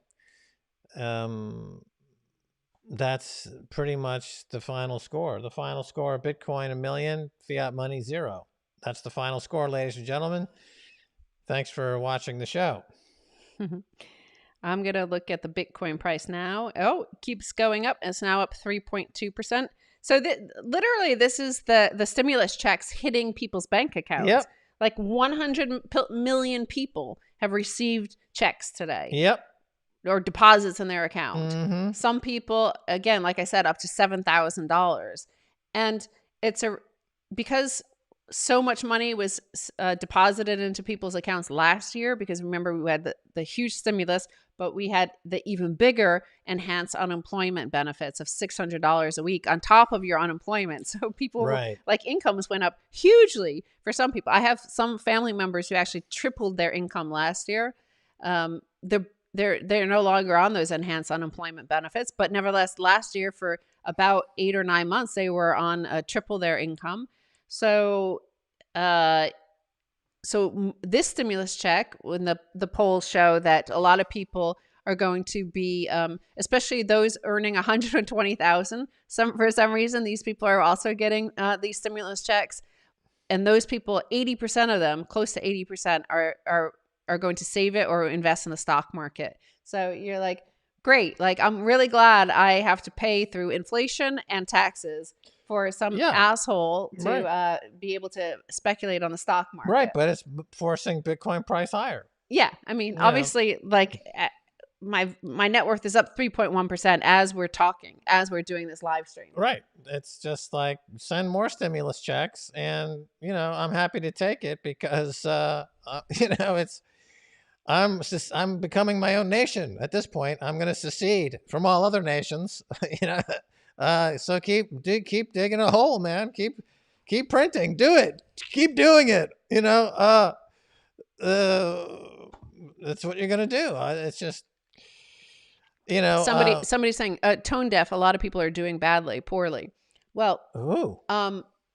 That's pretty much the final score. The final score of Bitcoin 1 million, fiat money 0. That's the final score, ladies and gentlemen. Thanks for watching the show. I'm going to look at the Bitcoin price now. Oh, it keeps going up. It's now up 3.2%. So literally, this is the stimulus checks hitting people's bank accounts. Yep. Like 100 million people have received checks today. Yep. Or deposits in their account. Mm-hmm. Some people, again, like I said, up to $7,000. And because so much money was deposited into people's accounts last year, because remember, we had the huge stimulus, but we had the even bigger enhanced unemployment benefits of $600 a week on top of your unemployment. So people, like, incomes went up hugely for some people. I have some family members who actually tripled their income last year. They're no longer on those enhanced unemployment benefits, but nevertheless, last year for about 8 or 9 months, they were on triple their income. So, this stimulus check, when the polls show that a lot of people are going to be, especially those earning $120,000. For some reason, these people are also getting these stimulus checks, and those people, 80% of them, close to 80%, are going to save it or invest in the stock market. So you're like, great. Like, I'm really glad I have to pay through inflation and taxes for some asshole to be able to speculate on the stock market. Right, but it's forcing Bitcoin price higher. Yeah, I mean, obviously, like, my net worth is up 3.1% as we're talking, as we're doing this live stream. Right. It's just like, send more stimulus checks, and I'm happy to take it because I'm becoming my own nation at this point. I'm going to secede from all other nations. So keep digging a hole, man. Keep printing. Do it. Keep doing it. That's what you're going to do. It's just, somebody's saying tone deaf. A lot of people are doing poorly. Well,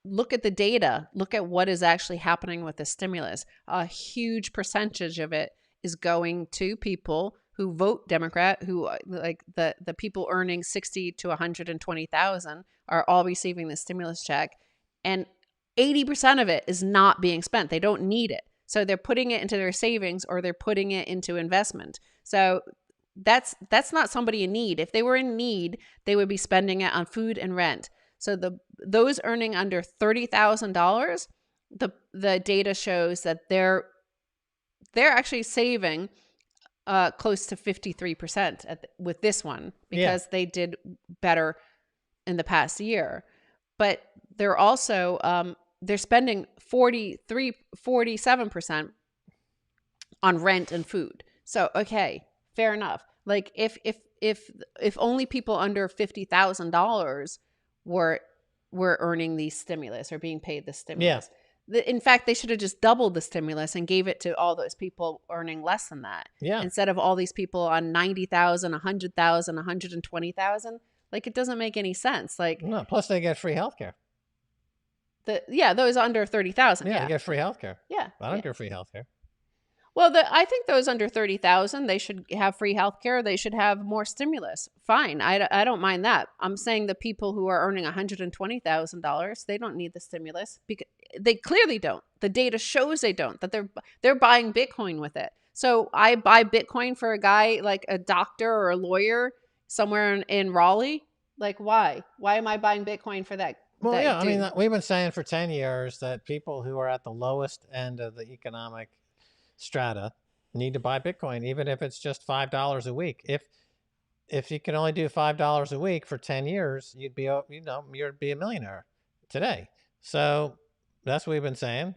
look at the data. Look at what is actually happening with the stimulus. A huge percentage of it is going to people who vote Democrat, who, like, the people earning 60 to 120,000 are all receiving the stimulus check, and 80% of it is not being spent. They don't need it, so they're putting it into their savings or they're putting it into investment. So that's not somebody in need. If they were in need, they would be spending it on food and rent. So those earning under $30,000, the data shows that they're actually saving close to 53% with this one, because they did better in the past year. But they're also they're spending 47% on rent and food. So okay, fair enough. Like if only people under $50,000 were earning these stimulus or being paid the stimulus. In fact, they should have just doubled the stimulus and gave it to all those people earning less than that. Instead of all these people on 90,000, 100,000, 120,000. Like, it doesn't make any sense. Like, no. Plus, they get free healthcare. Those under 30,000. Yeah, they get free healthcare. Yeah, I don't get free healthcare. Well, I think those under 30,000, they should have free healthcare. They should have more stimulus. Fine, I don't mind that. I'm saying the people who are earning $120,000, they don't need the stimulus, because they clearly don't. The data shows they don't. That they're buying Bitcoin with it. So I buy Bitcoin for a guy like a doctor or a lawyer somewhere in Raleigh. Like, why? Why am I buying Bitcoin for that? Well, I mean, we've been saying for 10 years that people who are at the lowest end of the economic strata need to buy Bitcoin, even if it's just $5 a week. If you can only do $5 a week for 10 years, you'd be a millionaire today. So that's what we've been saying.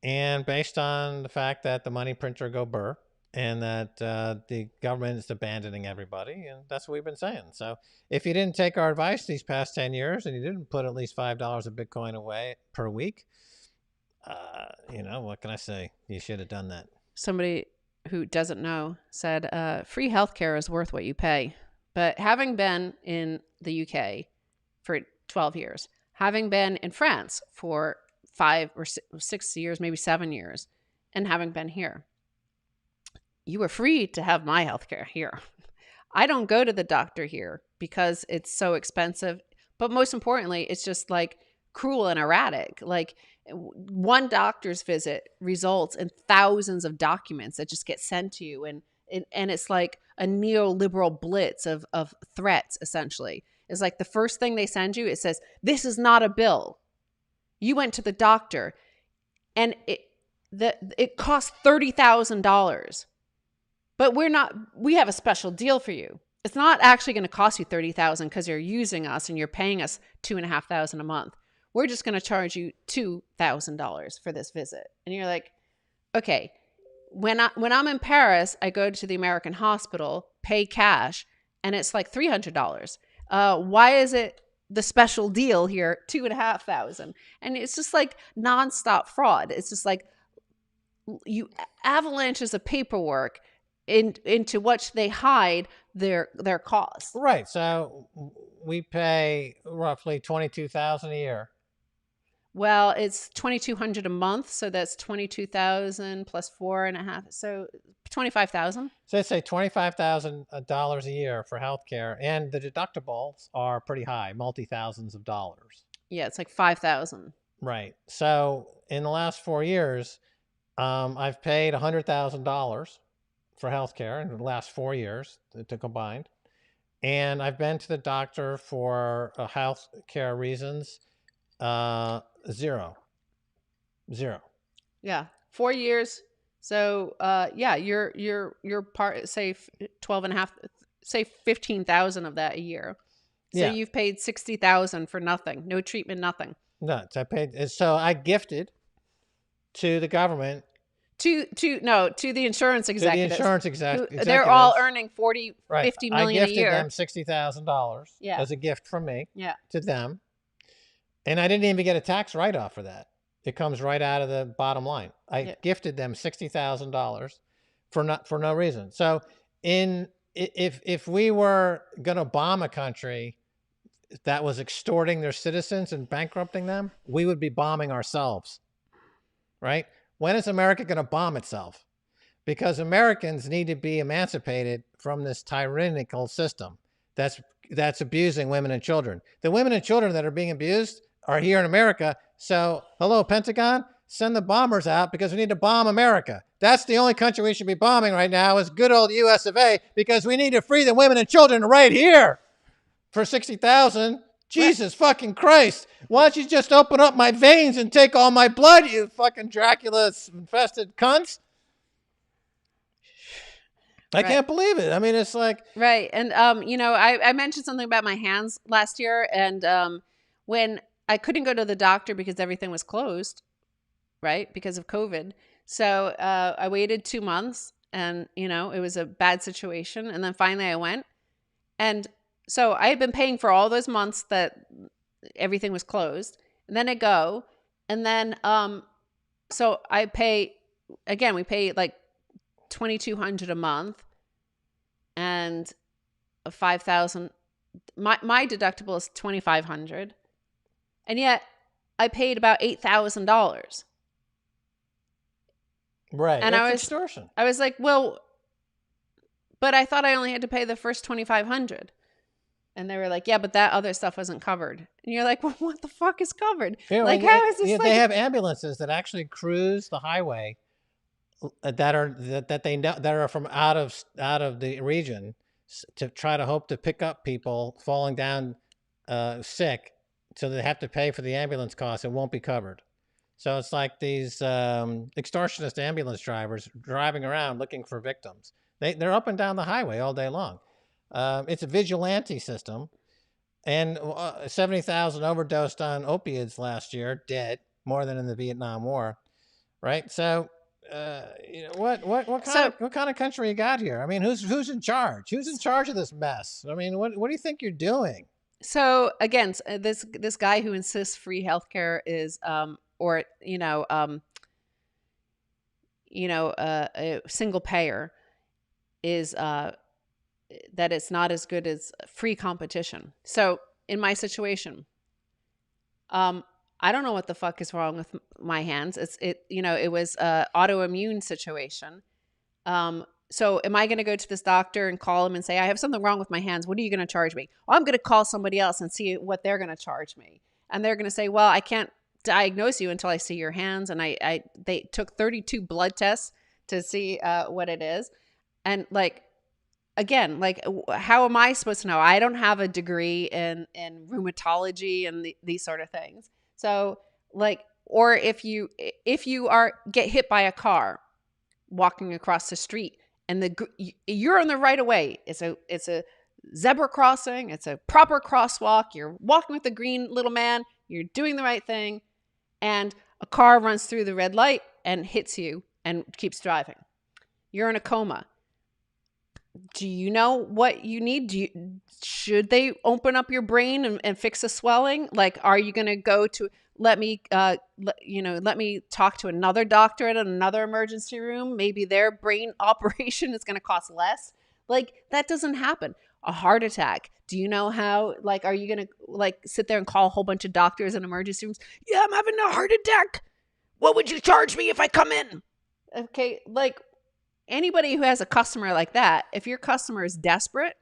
And based on the fact that the money printer go burr, and that the government is abandoning everybody, and that's what we've been saying. So if you didn't take our advice these past 10 years and you didn't put at least $5 of Bitcoin away per week, what can I say? You should have done that. Somebody who doesn't know said, free healthcare is worth what you pay. But having been in the UK for 12 years, having been in France for 5 or 6 years, maybe 7 years, and having been here, you were free to have my healthcare here. I don't go to the doctor here because it's so expensive. But most importantly, it's just like cruel and erratic. Like, one doctor's visit results in thousands of documents that just get sent to you. And it's like a neoliberal blitz of threats, essentially. It's like the first thing they send you, it says, this is not a bill. You went to the doctor and it cost $30,000. But we have a special deal for you. It's not actually going to cost you $30,000 because you're using us and you're paying us $2,500 a month. We're just going to charge you $2,000 for this visit. And you're like, okay, when I'm in Paris, I go to the American hospital, pay cash, and it's like $300. Why is it the special deal here, $2,500? And it's just like nonstop fraud. It's just like you avalanches of paperwork into which they hide their costs. Right. So we pay roughly $22,000 a year. Well, it's $2,200 a month, so that's $22,000 plus 4.5, so $25,000. So let's say $25,000 a year for healthcare, and the deductibles are pretty high, multi-thousands of dollars. Yeah, it's like $5,000. Right. So in the last 4 years, I've paid $100,000 for healthcare in the last 4 years to combined, and I've been to the doctor for healthcare reasons. Zero. Yeah, 4 years. So your part, say 12.5, say 15,000 of that a year. So you've paid 60,000 for nothing, no treatment, nothing. Nuts. I paid. So I gifted to the government. To the insurance executives. To the insurance executives. They're all earning 50 million a year. I gifted them $60,000 as a gift from me to them. And I didn't even get a tax write-off for that. It comes right out of the bottom line. I gifted them $60,000 for no reason. So if we were going to bomb a country that was extorting their citizens and bankrupting them, we would be bombing ourselves, right? When is America going to bomb itself? Because Americans need to be emancipated from this tyrannical system that's abusing women and children. The women and children that are being abused are here in America. So, hello, Pentagon, send the bombers out because we need to bomb America. That's the only country we should be bombing right now is good old US of A because we need to free the women and children right here for 60,000. Right. Jesus fucking Christ. Why don't you just open up my veins and take all my blood, you fucking Dracula infested cunts? I Right. can't believe it. I mean, it's like, Right. And I mentioned something about my hands last year, and when I couldn't go to the doctor because everything was closed, right? Because of COVID. So I waited 2 months, and it was a bad situation. And then finally I went. And so I had been paying for all those months that everything was closed. And then I go, and then so I pay again, we pay like 2,200 a month, and 5,000. My deductible is 2,500, and yet I paid about $8,000. right, And that's extortion. I was like, well, but I thought I only had to pay the first 2,500. And they were like, yeah, but that other stuff wasn't covered. And you're like, well, what the fuck is covered? Like, how is this they have ambulances that actually cruise the highway that are from out of the region to try to hope to pick up people falling down sick, so they have to pay for the ambulance costs. It won't be covered. So it's like these extortionist ambulance drivers driving around looking for victims. They're up and down the highway all day long. It's a vigilante system. And 70,000 overdosed on opiates last year, dead, more than in the Vietnam War, right? So, what kind of country you got here? I mean, who's in charge? Who's in charge of this mess? I mean, what do you think you're doing? So again, this guy who insists free healthcare is or a single payer is that it's not as good as free competition. So in my situation, I don't know what the fuck is wrong with my hands. It was a autoimmune situation. So am I going to go to this doctor and call him and say, I have something wrong with my hands. What are you going to charge me? Well, I'm going to call somebody else and see what they're going to charge me. And they're going to say, well, I can't diagnose you until I see your hands. And they took 32 blood tests to see what it is. And like, again, like, how am I supposed to know? I don't have a degree in rheumatology and these sort of things. So like, or if you get hit by a car walking across the street, and you're on the right of way. It's a zebra crossing. It's a proper crosswalk. You're walking with the green little man. You're doing the right thing, and a car runs through the red light and hits you and keeps driving. You're in a coma. Do you know what you need? Should they open up your brain and fix the swelling? Like, are you going to go to let me talk to another doctor at another emergency room? Maybe their brain operation is going to cost less. Like, that doesn't happen. A heart attack. Do you know how? Like, are you going to like sit there and call a whole bunch of doctors in emergency rooms? Yeah, I'm having a heart attack. What would you charge me if I come in? Okay, like, anybody who has a customer like that, if your customer is desperate,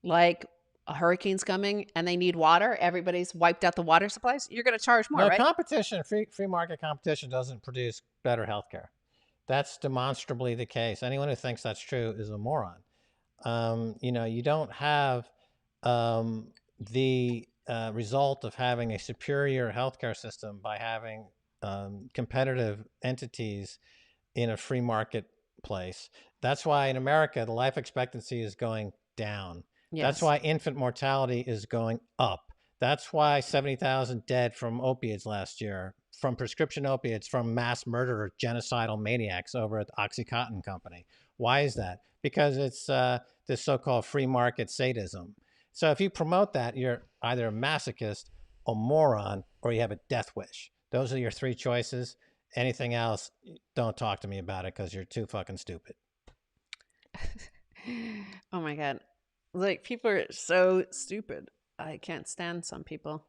like a hurricane's coming and they need water, everybody's wiped out the water supplies, you're going to charge more, No, right? competition, free market competition doesn't produce better healthcare. That's demonstrably the case. Anyone who thinks that's true is a moron. You don't have the result of having a superior healthcare system by having competitive entities in a free marketplace. That's why in America, the life expectancy is going down. That's Yes. why infant mortality is going up. That's why 70,000 dead from opiates last year, from prescription opiates, from mass murderer, genocidal maniacs over at the Oxycontin Company. Why is that? Because it's this so-called free market sadism. So if you promote that, you're either a masochist, a moron, or you have a death wish. Those are your three choices. Anything else, don't talk to me about it because you're too fucking stupid. Oh my God. Like, people are so stupid. I can't stand some people.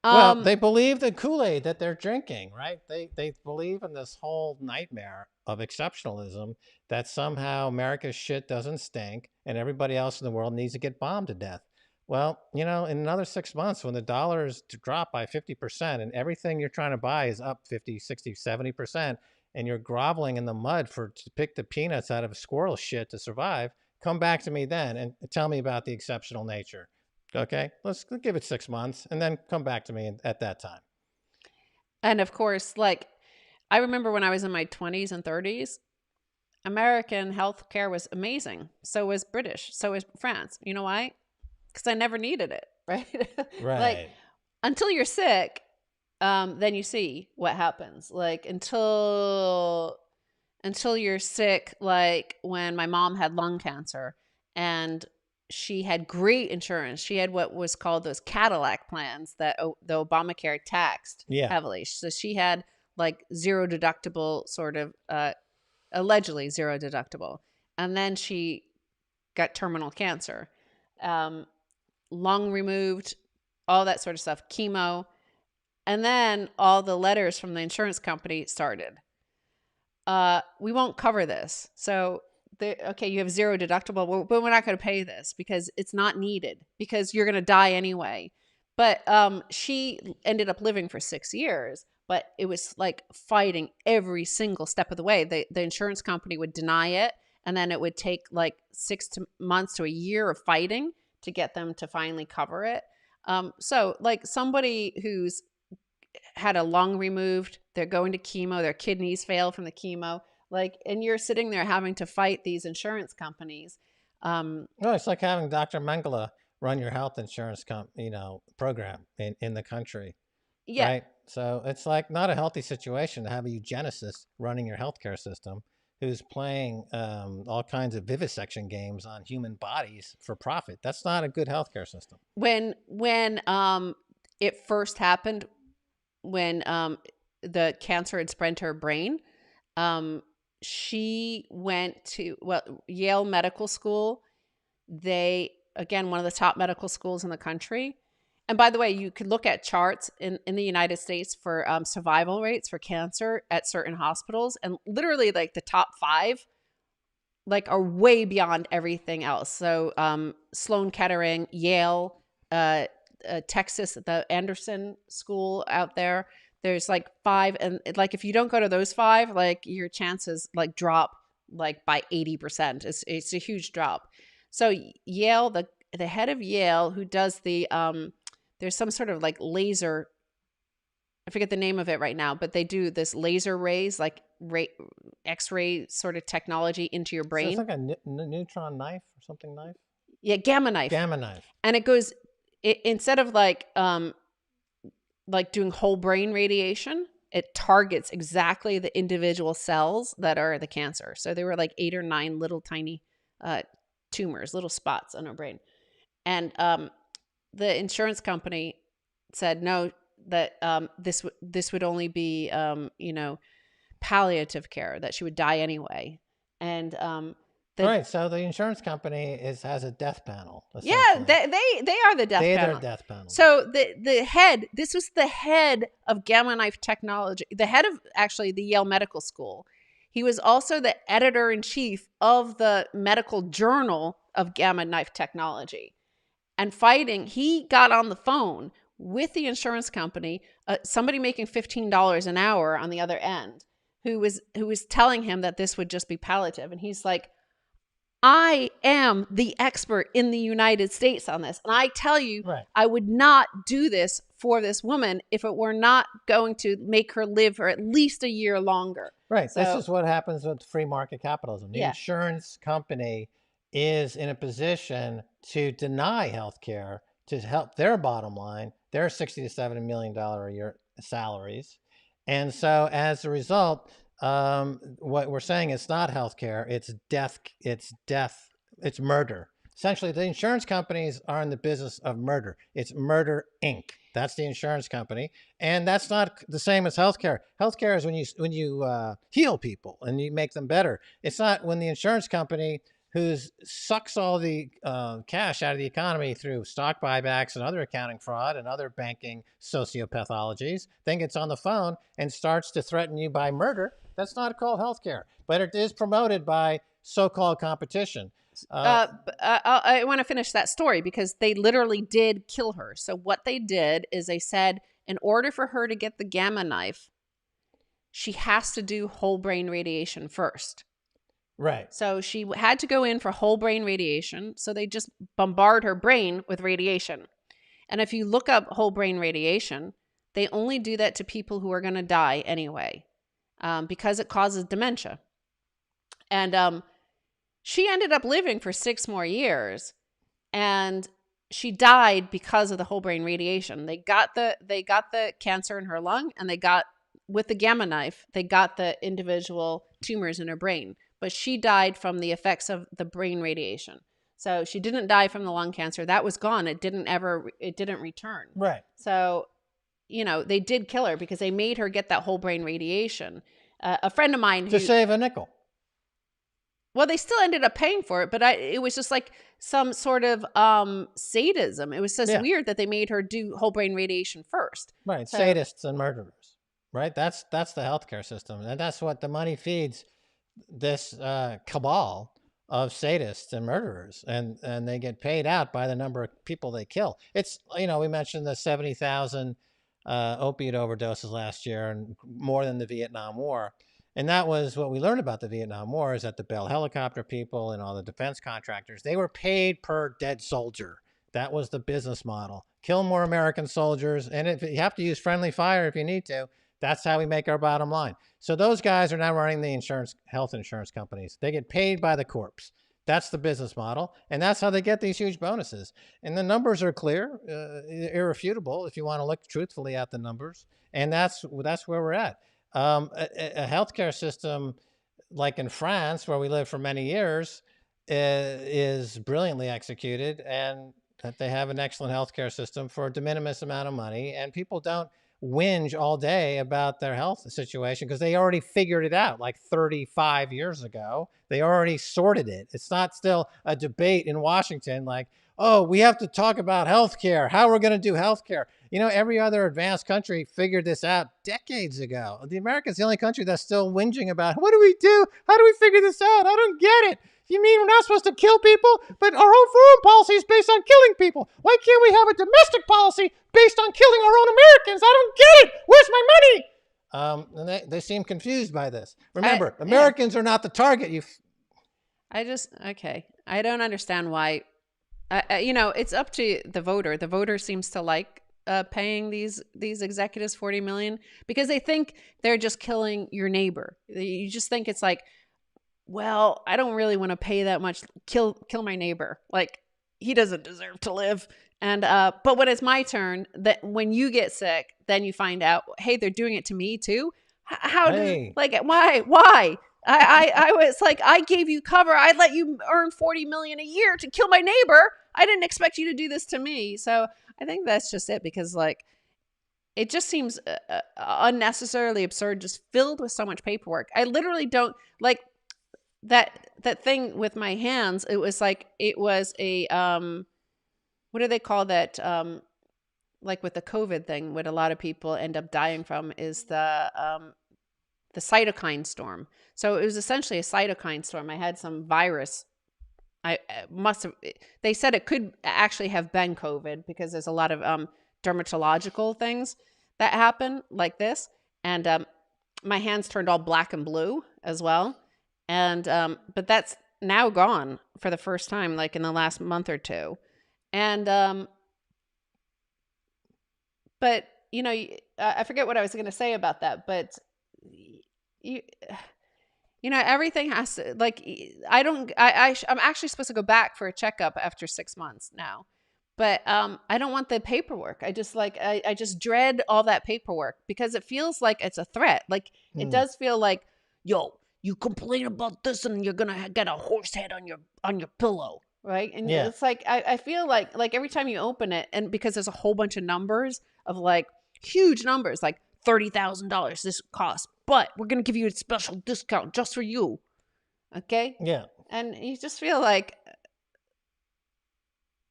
Well, they believe the Kool-Aid that they're drinking, right? They believe in this whole nightmare of exceptionalism that somehow America's shit doesn't stink and everybody else in the world needs to get bombed to death. Well, in another 6 months, when the dollars drop by 50% and everything you're trying to buy is up 50, 60, 70%, and you're groveling in the mud to pick the peanuts out of squirrel shit to survive, come back to me then and tell me about the exceptional nature. Okay? Let's give it 6 months and then come back to me at that time. And of course, like, I remember when I was in my 20s and 30s, American healthcare was amazing. So was British. So was France. You know why? Because I never needed it, right? Like, Right. until you're sick, then you see what happens. Like, until you're sick, like when my mom had lung cancer and she had great insurance. She had what was called those Cadillac plans that the Obamacare taxed Yeah. heavily. So she had like zero deductible, sort of, allegedly zero deductible. And then she got terminal cancer, um, lung removed, all that sort of stuff, chemo. And then all the letters from the insurance company started. We won't cover this. So, okay, you have zero deductible, but we're not going to pay this because it's not needed, because you're going to die anyway. But she ended up living for 6 years, but it was like fighting every single step of the way. The insurance company would deny it, and then it would take like 6 months to a year of fighting to get them to finally cover it. So, like, somebody who's had a lung removed, they're going to chemo, their kidneys fail from the chemo, like, and you're sitting there having to fight these insurance companies. No, it's like having Dr. Mengele run your health insurance program in the country, Yeah. right? So it's like not a healthy situation to have a eugenicist running your healthcare system who's playing all kinds of vivisection games on human bodies for profit. That's not a good healthcare system. When it first happened, when the cancer had spread to her brain, she went to, well, Yale Medical School. They, again, one of the top medical schools in the country. And by the way, you could look at charts in the United States for survival rates for cancer at certain hospitals, and literally like the top five like are way beyond everything else. So Sloan Kettering, Yale, Texas, the Anderson School out there. There's like five, and like if you don't go to those five, like your chances like drop like by 80%. It's a huge drop. So Yale, the head of Yale, who does the there's some sort of like laser, I forget the name of it right now, but they do this laser rays, like X-ray sort of technology into your So it's brain. like a neutron knife or something knife? Yeah, gamma knife. Gamma knife. And it goes, instead of like doing whole brain radiation, it targets exactly the individual cells that are the cancer. So there were like 8 or 9 little tiny tumors, little spots on her brain. And the insurance company said no, that this would only be palliative care, that she would die anyway. And All right, so the insurance company has a death panel, yeah, essentially. they are the death They're panel. death panel. So the head, this was the head of gamma knife technology, the head of actually the Yale Medical School. He was also the editor in chief of the medical journal of gamma knife technology. And fighting, he got on the phone with the insurance company, somebody making $15 an hour on the other end, who was telling him that this would just be palliative. And he's like, I am the expert in the United States on this. And I tell you, Right. I would not do this for this woman if it were not going to make her live for at least a year longer. Right. So, this is what happens with free market capitalism. The yeah. insurance company is in a position to deny health care to help their bottom line, their $60 to $70 million a year salaries. And so as a result, what we're saying is not health care, it's death, it's murder. Essentially, the insurance companies are in the business of murder. It's Murder Inc. That's the insurance company, and that's not the same as healthcare. Healthcare is when you heal people and you make them better. It's not when the insurance company, who sucks all the cash out of the economy through stock buybacks and other accounting fraud and other banking sociopathologies, then gets on the phone and starts to threaten you by murder. That's not called healthcare, but it is promoted by so-called competition. I want to finish that story because they literally did kill her. So what they did is they said, in order for her to get the gamma knife, she has to do whole brain radiation first. Right. So she had to go in for whole brain radiation. So they just bombard her brain with radiation. And if you look up whole brain radiation, they only do that to people who are going to die anyway, because it causes dementia. And she ended up living for 6 more years, and she died because of the whole brain radiation. They got the cancer in her lung, and they got, with the gamma knife, they got the individual tumors in her brain. But she died from the effects of the brain radiation. So she didn't die from the lung cancer. That was gone. It didn't return. Right. So, they did kill her because they made her get that whole brain radiation. A friend of mine to save a nickel. Well, they still ended up paying for it, but it was just like some sort of sadism. It was just weird that they made her do whole brain radiation first. Right. So, sadists and murderers. Right. That's the healthcare system. And that's what the money feeds, this cabal of sadists and murderers, and they get paid out by the number of people they kill. It's, we mentioned the 70,000 opiate overdoses last year, and more than the Vietnam War. And that was what we learned about the Vietnam War, is that the Bell helicopter people and all the defense contractors, they were paid per dead soldier. That was the business model. Kill more American soldiers, and if you have to use friendly fire if you need to, that's how we make our bottom line. So those guys are now running the health insurance companies. They get paid by the corpse. That's the business model, and that's how they get these huge bonuses. And the numbers are clear, irrefutable, if you want to look truthfully at the numbers. And that's where we're at. A healthcare system like in France, where we lived for many years, is brilliantly executed, and that they have an excellent healthcare system for a de minimis amount of money, and people don't whinge all day about their health situation because they already figured it out like 35 years ago. They already sorted it. It's not still a debate in Washington like, oh, we have to talk about healthcare, how we're going to do healthcare. Every other advanced country figured this out decades ago. The America's the only country that's still whinging about, what do we do? How do we figure this out? I don't get it. You mean we're not supposed to kill people, but our own foreign policy is based on killing people? Why can't we have a domestic policy based on killing our own Americans? I don't get it. Where's my money? And they seem confused by this. Remember, Americans are not the target. Okay. I don't understand why. It's up to the voter. The voter seems to like paying these executives $40 million because they think they're just killing your neighbor. You just think it's like, well, I don't really want to pay that much. Kill my neighbor. Like, he doesn't deserve to live. And but when it's my turn, that when you get sick, then you find out, hey, they're doing it to me too. Why? I was like, I gave you cover. I let you earn $40 million a year to kill my neighbor. I didn't expect you to do this to me. So I think that's just it, because like, it just seems unnecessarily absurd, just filled with so much paperwork. I literally don't like that thing with my hands. It was a what do they call that? Like with the COVID thing, what a lot of people end up dying from is the cytokine storm. So it was essentially a cytokine storm. I had some virus. I must have. They said it could actually have been COVID because there's a lot of dermatological things that happen like this, and my hands turned all black and blue as well. And but that's now gone for the first time, like in the last month or two. And but I forget what I was going to say about that. But everything has to, like, I'm actually supposed to go back for a checkup after 6 months now. But I don't want the paperwork. I just dread all that paperwork because it feels like it's a threat. Like it does feel like, yo, you complain about this and you're gonna get a horse head on your pillow, right? And it's like I feel like every time you open it, and because there's a whole bunch of numbers of like huge numbers, like $30,000 this costs, but we're gonna give you a special discount just for you, okay? Yeah, and you just feel like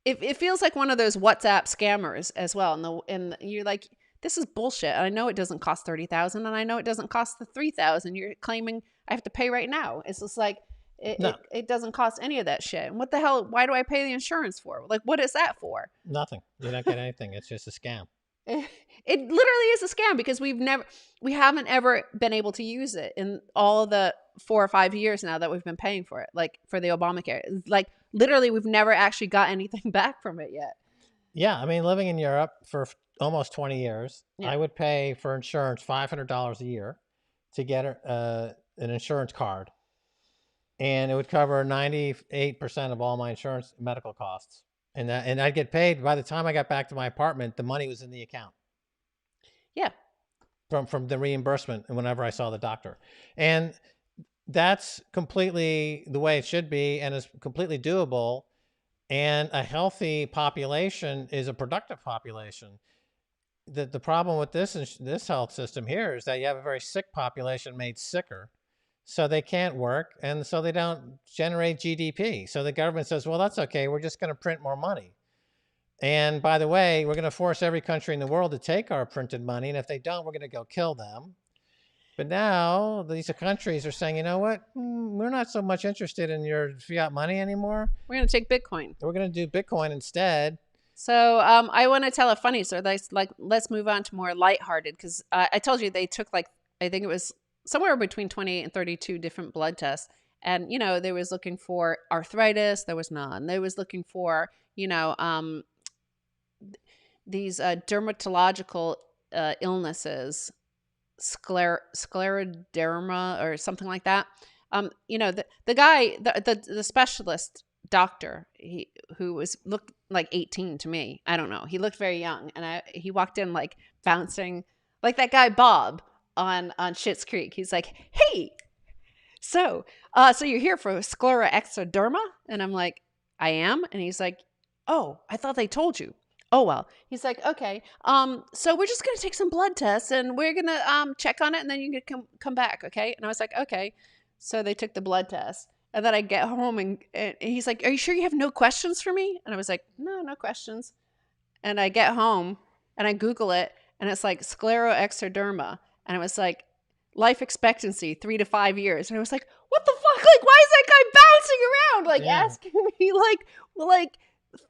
it feels like one of those WhatsApp scammers as well, and you're like, this is bullshit. I know it doesn't cost $30,000, and I know it doesn't cost the $3,000 you're claiming I have to pay right now. It's just like, No, It doesn't cost any of that shit. And what the hell? Why do I pay the insurance for? Like, what is that for? nothing. You don't get anything. It's just a scam. It literally is a scam because we haven't ever been able to use it in all the 4 or 5 years now that we've been paying for it, like for the Obamacare. Like literally, we've never actually got anything back from it yet. Yeah, I mean, living in Europe for almost 20 years, Yeah. I would pay for insurance $500 a year to get an insurance card, and it would cover 98% of all my insurance medical costs. And I'd get paid by the time I got back to my apartment. The money was in the account Yeah. from the reimbursement whenever I saw the doctor, and that's completely the way it should be, and is completely doable. And a healthy population is a productive population. The problem with this health system here is that you have a very sick population made sicker, so they can't work, and so they don't generate GDP. So the government says, well, that's okay, we're just going to print more money, and by the way, we're going to force every country in the world to take our printed money, and if they don't, we're going to go kill them. But now these countries are saying, you know what, we're not so much interested in your fiat money anymore. We're gonna take Bitcoin. We're going to do Bitcoin instead. So I want to tell a funny story. Let's move on to more lighthearted because I told you they took like I think it was somewhere between 28 and 32 different blood tests, and they was looking for arthritis. There was none. They was looking for these dermatological illnesses, scleroderma or something like that. The guy, the specialist doctor, who looked like 18 to me. I don't know. He looked very young, and he walked in like bouncing, like that guy Bob on Schitt's Creek. He's like, "Hey, so you're here for scleroderma?" And I'm like, "I am." And he's like, "Oh, I thought they told you." Oh, well. He's like, "Okay. So we're just going to take some blood tests and we're going to check on it and then you can come back, okay?" And I was like, "Okay." So they took the blood test. And then I get home and he's like, "Are you sure you have no questions for me?" And I was like, No questions." And I get home and I Google it and it's like scleroderma. And it was like life expectancy 3 to 5 years. And I was like, what the fuck? Like, why is that guy bouncing around? Like asking me like,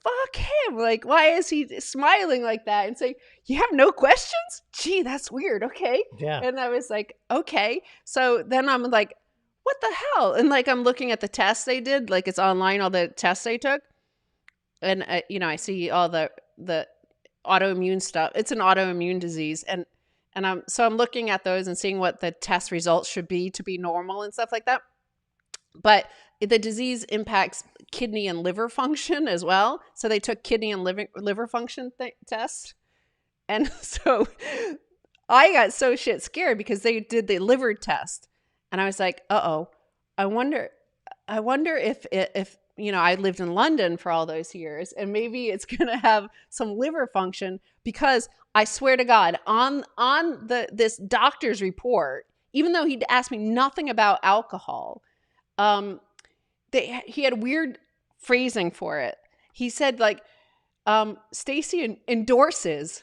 fuck him. Like, why is he smiling like that and saying, "You have no questions?" Gee, that's weird. Okay. Yeah. And I was like, okay. So then I'm like, what the hell? And like, I'm looking at the tests they did, like it's online, all the tests they took. And, I see all the autoimmune stuff. It's an autoimmune disease. And I'm looking at those and seeing what the test results should be to be normal and stuff like that. But the disease impacts kidney and liver function as well. So they took kidney and liver function tests. And so I got so shit scared because they did the liver test. And I was like, uh-oh, I wonder if I lived in London for all those years and maybe it's going to have some liver function, because I swear to God, on this doctor's report, even though he'd asked me nothing about alcohol, he had weird phrasing for it. He said like, Stacy endorses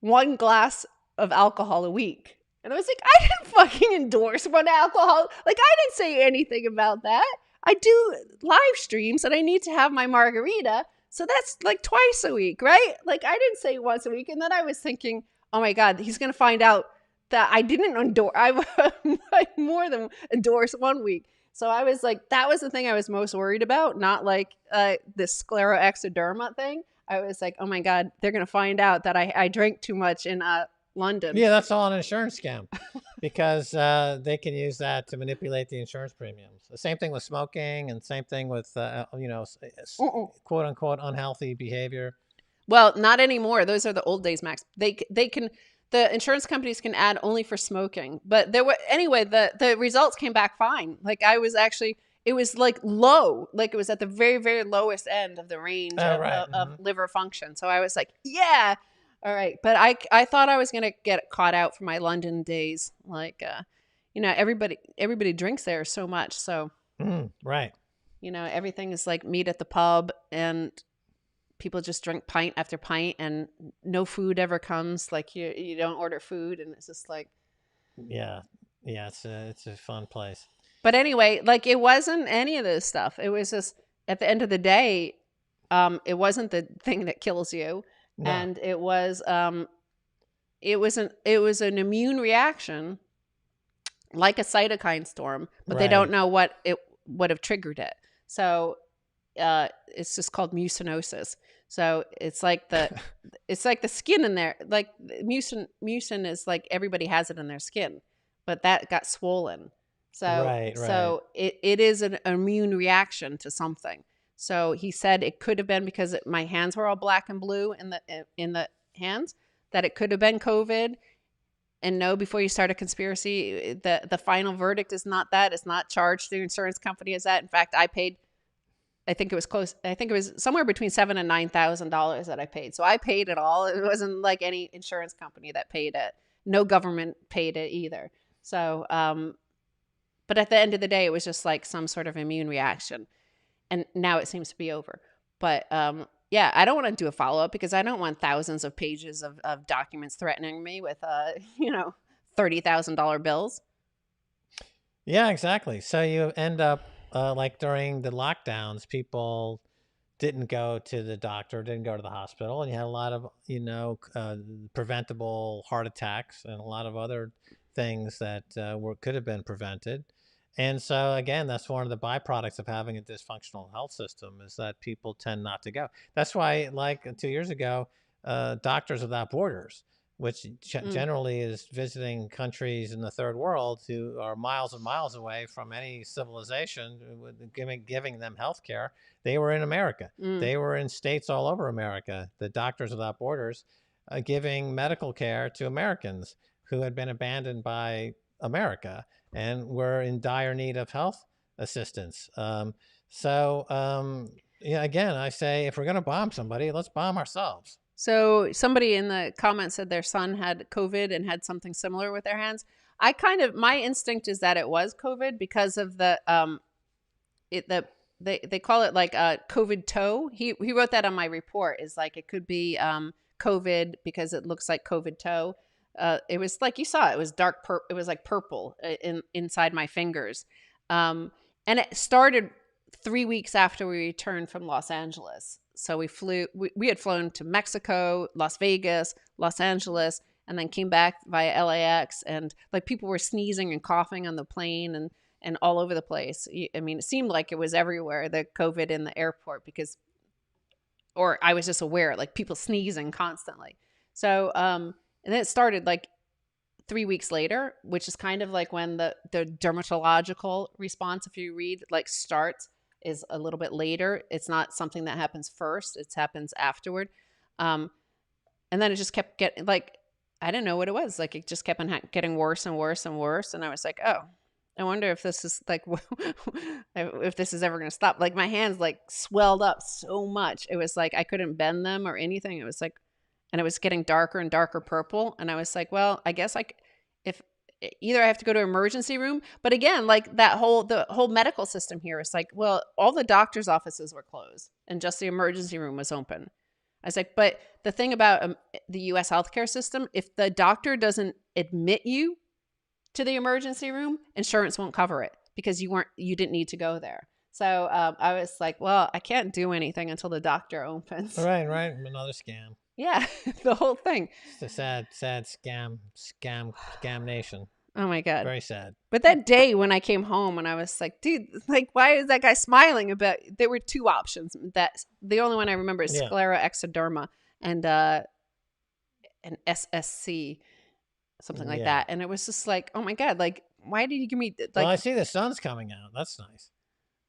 1 glass of alcohol a week. And I was like, I didn't fucking endorse one alcohol. Like, I didn't say anything about that. I do live streams and I need to have my margarita. So that's like twice a week, right? Like, I didn't say once a week. And then I was thinking, oh my God, he's going to find out that I didn't endorse. I more than endorse 1 week. So I was like, that was the thing I was most worried about. Not like this scleroderma thing. I was like, oh my God, they're going to find out that I drank too much in London. Yeah, that's all an insurance scam, because they can use that to manipulate the insurance premiums. The same thing with smoking, and same thing with quote unquote unhealthy behavior. Well, not anymore. Those are the old days, Max. They can, the insurance companies can add only for smoking. But the results came back fine. Like it was like low, like it was at the very, very lowest end of the range of liver function. So I was like, yeah. All right. But I thought I was going to get caught out for my London days. Like, everybody drinks there so much. So, right. Everything is like meet at the pub and people just drink pint after pint and no food ever comes. Like you don't order food. And it's just like, yeah. It's a fun place. But anyway, like it wasn't any of this stuff. It was just at the end of the day, it wasn't the thing that kills you, No. and it was an immune reaction, like a cytokine storm, but they don't Right. know what it would have triggered it. So it's just called mucinosis. So it's like the skin in there. Like mucin is like everybody has it in their skin, but that got swollen. So Right. Right. it is an immune reaction to something. So he said it could have been because my hands were all black and blue in the hands, that it could have been COVID. And no, before you start a conspiracy, the final verdict is not that. It's not charged to the insurance company as that. In fact, I paid, I think it was close. I think it was somewhere between $7,000 and $9,000 that I paid. So I paid it all. It wasn't like any insurance company that paid it. No government paid it either. So, but at the end of the day, it was just like some sort of immune reaction. And now it seems to be over. But yeah, I don't want to do a follow up because I don't want thousands of pages of documents threatening me with, $30,000 bills. Yeah, exactly. So you end up like during the lockdowns, people didn't go to the doctor, didn't go to the hospital, and you had a lot of preventable heart attacks and a lot of other things that could have been prevented. And so again, that's one of the byproducts of having a dysfunctional health system is that people tend not to go. That's why, like 2 years ago, Doctors Without Borders, which generally is visiting countries in the third world who are miles and miles away from any civilization, giving them health care. They were in America. They were in states all over America, the Doctors Without Borders, giving medical care to Americans who had been abandoned by America and were in dire need of health assistance. Yeah, again, I say if we're going to bomb somebody, let's bomb ourselves. So somebody in the comments said their son had COVID and had something similar with their hands. My instinct is that it was COVID because of they call it like a COVID toe. He wrote that on my report, is like it could be COVID because it looks like COVID toe. It was like you saw, it was it was like purple inside my fingers. And it started 3 weeks after we returned from Los Angeles. So we had flown to Mexico, Las Vegas, Los Angeles, and then came back via LAX. And like people were sneezing and coughing on the plane and all over the place. I mean, it seemed like it was everywhere, the COVID in the airport, or I was just aware, like people sneezing constantly. So, and then it started like 3 weeks later, which is kind of like when the dermatological response, if you read, like starts, is a little bit later. It's not something that happens first. It happens afterward. And then it just kept getting like, I didn't know what it was. Like it just kept on getting worse and worse and worse. And I was like, oh, I wonder if this is like, if this is ever going to stop. Like my hands like swelled up so much. It was like, I couldn't bend them or anything. It was like, and it was getting darker and darker purple. And I was like, well, I guess if either I have to go to emergency room, but again, like the whole medical system here is like, well, all the doctor's offices were closed and just the emergency room was open. I was like, but the thing about the U.S. healthcare system, if the doctor doesn't admit you to the emergency room, insurance won't cover it because you didn't need to go there. So I was like, well, I can't do anything until the doctor opens. Right. Another scam. Yeah, the whole thing. It's a sad scam nation. Oh my God. Very sad. But that day when I came home and I was like, dude, like, why is that guy smiling about? There were two options. That the only one I remember is scleroexoderma and an SSC, something like that. And it was just like, oh my God, like, why did you give me? Like, well, I see the sun's coming out. That's nice.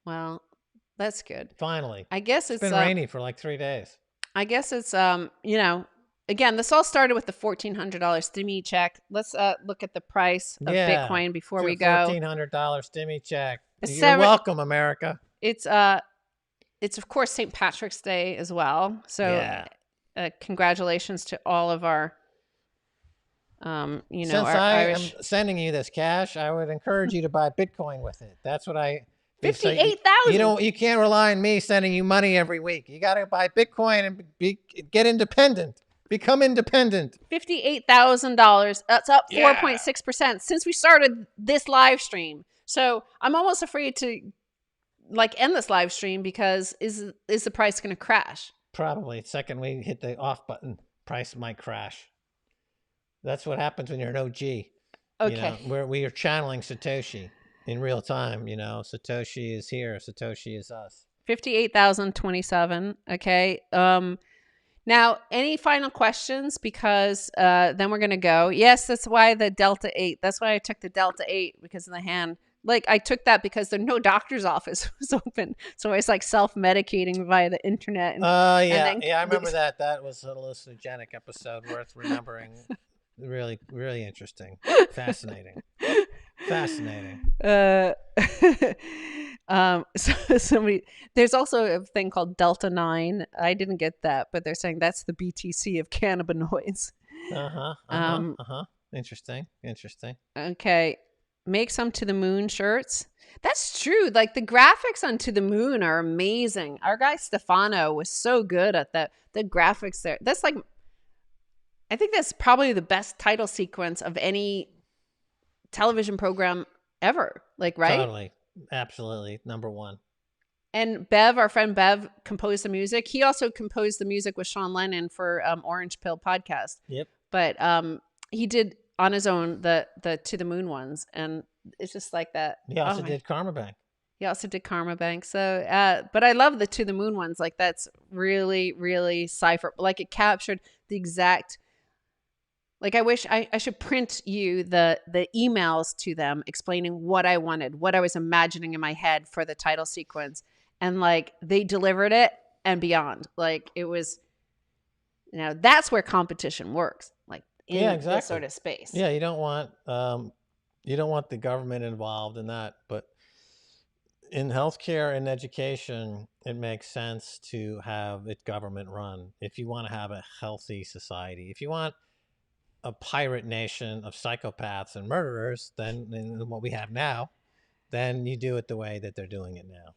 Well, that's good. Finally. I guess it's been rainy for like 3 days. I guess it's again, this all started with the $1,400 STIMMY check. Let's look at the price of Bitcoin before we go. $1,400 STIMMY check. You're welcome, America. It's of course St. Patrick's Day as well. So congratulations to all of our Since our I Irish. am sending you this cash, I would encourage you to buy Bitcoin with it. That's what I 58,000. You can't rely on me sending you money every week. You got to buy Bitcoin and get independent. Become independent. $58,000. That's up 4.6% since we started this live stream. So I'm almost afraid to like end this live stream because is the price going to crash? Probably. Second we hit the off button, price might crash. That's what happens when you're an OG. You know, Okay. where we are channeling Satoshi in real time. You know, Satoshi is here. Satoshi is us. 58,027. Okay. Now, any final questions? Because then we're going to go. Yes, that's why the Delta 8. That's why I took the Delta 8 because of the hand. Like, I took that because there no doctor's office was open. So I was like self-medicating via the internet. Yeah. I remember that. That was a hallucinogenic episode worth remembering. Really, really interesting. Fascinating. Fascinating. So somebody, there's also a thing called Delta 9. I didn't get that, but they're saying that's the BTC of cannabinoids. Interesting. Okay. Make some To the Moon shirts. That's true. Like the graphics on To the Moon are amazing. Our guy Stefano was so good at that. The graphics there. That's like, I think that's probably the best title sequence of any television program ever. Like, right? Totally. Absolutely. Number one. And Bev, our friend Bev, composed the music. He also composed the music with Sean Lennon for Orange Pill podcast. Yep. But he did on his own the To the Moon ones, and it's just like that. He also did Karma Bank. He also did Karma Bank. So, but I love the To the Moon ones. Like that's really, really cipher. Like it captured the exact. Like I wish I should print you the emails to them explaining what I wanted, what I was imagining in my head for the title sequence. And like they delivered it and beyond. Like it was, that's where competition works. Like in this sort of space. Yeah, you don't want the government involved in that, but in healthcare and education, it makes sense to have it government run. If you want to have a healthy society, if you want a pirate nation of psychopaths and murderers, then what we have now, then you do it the way that they're doing it now.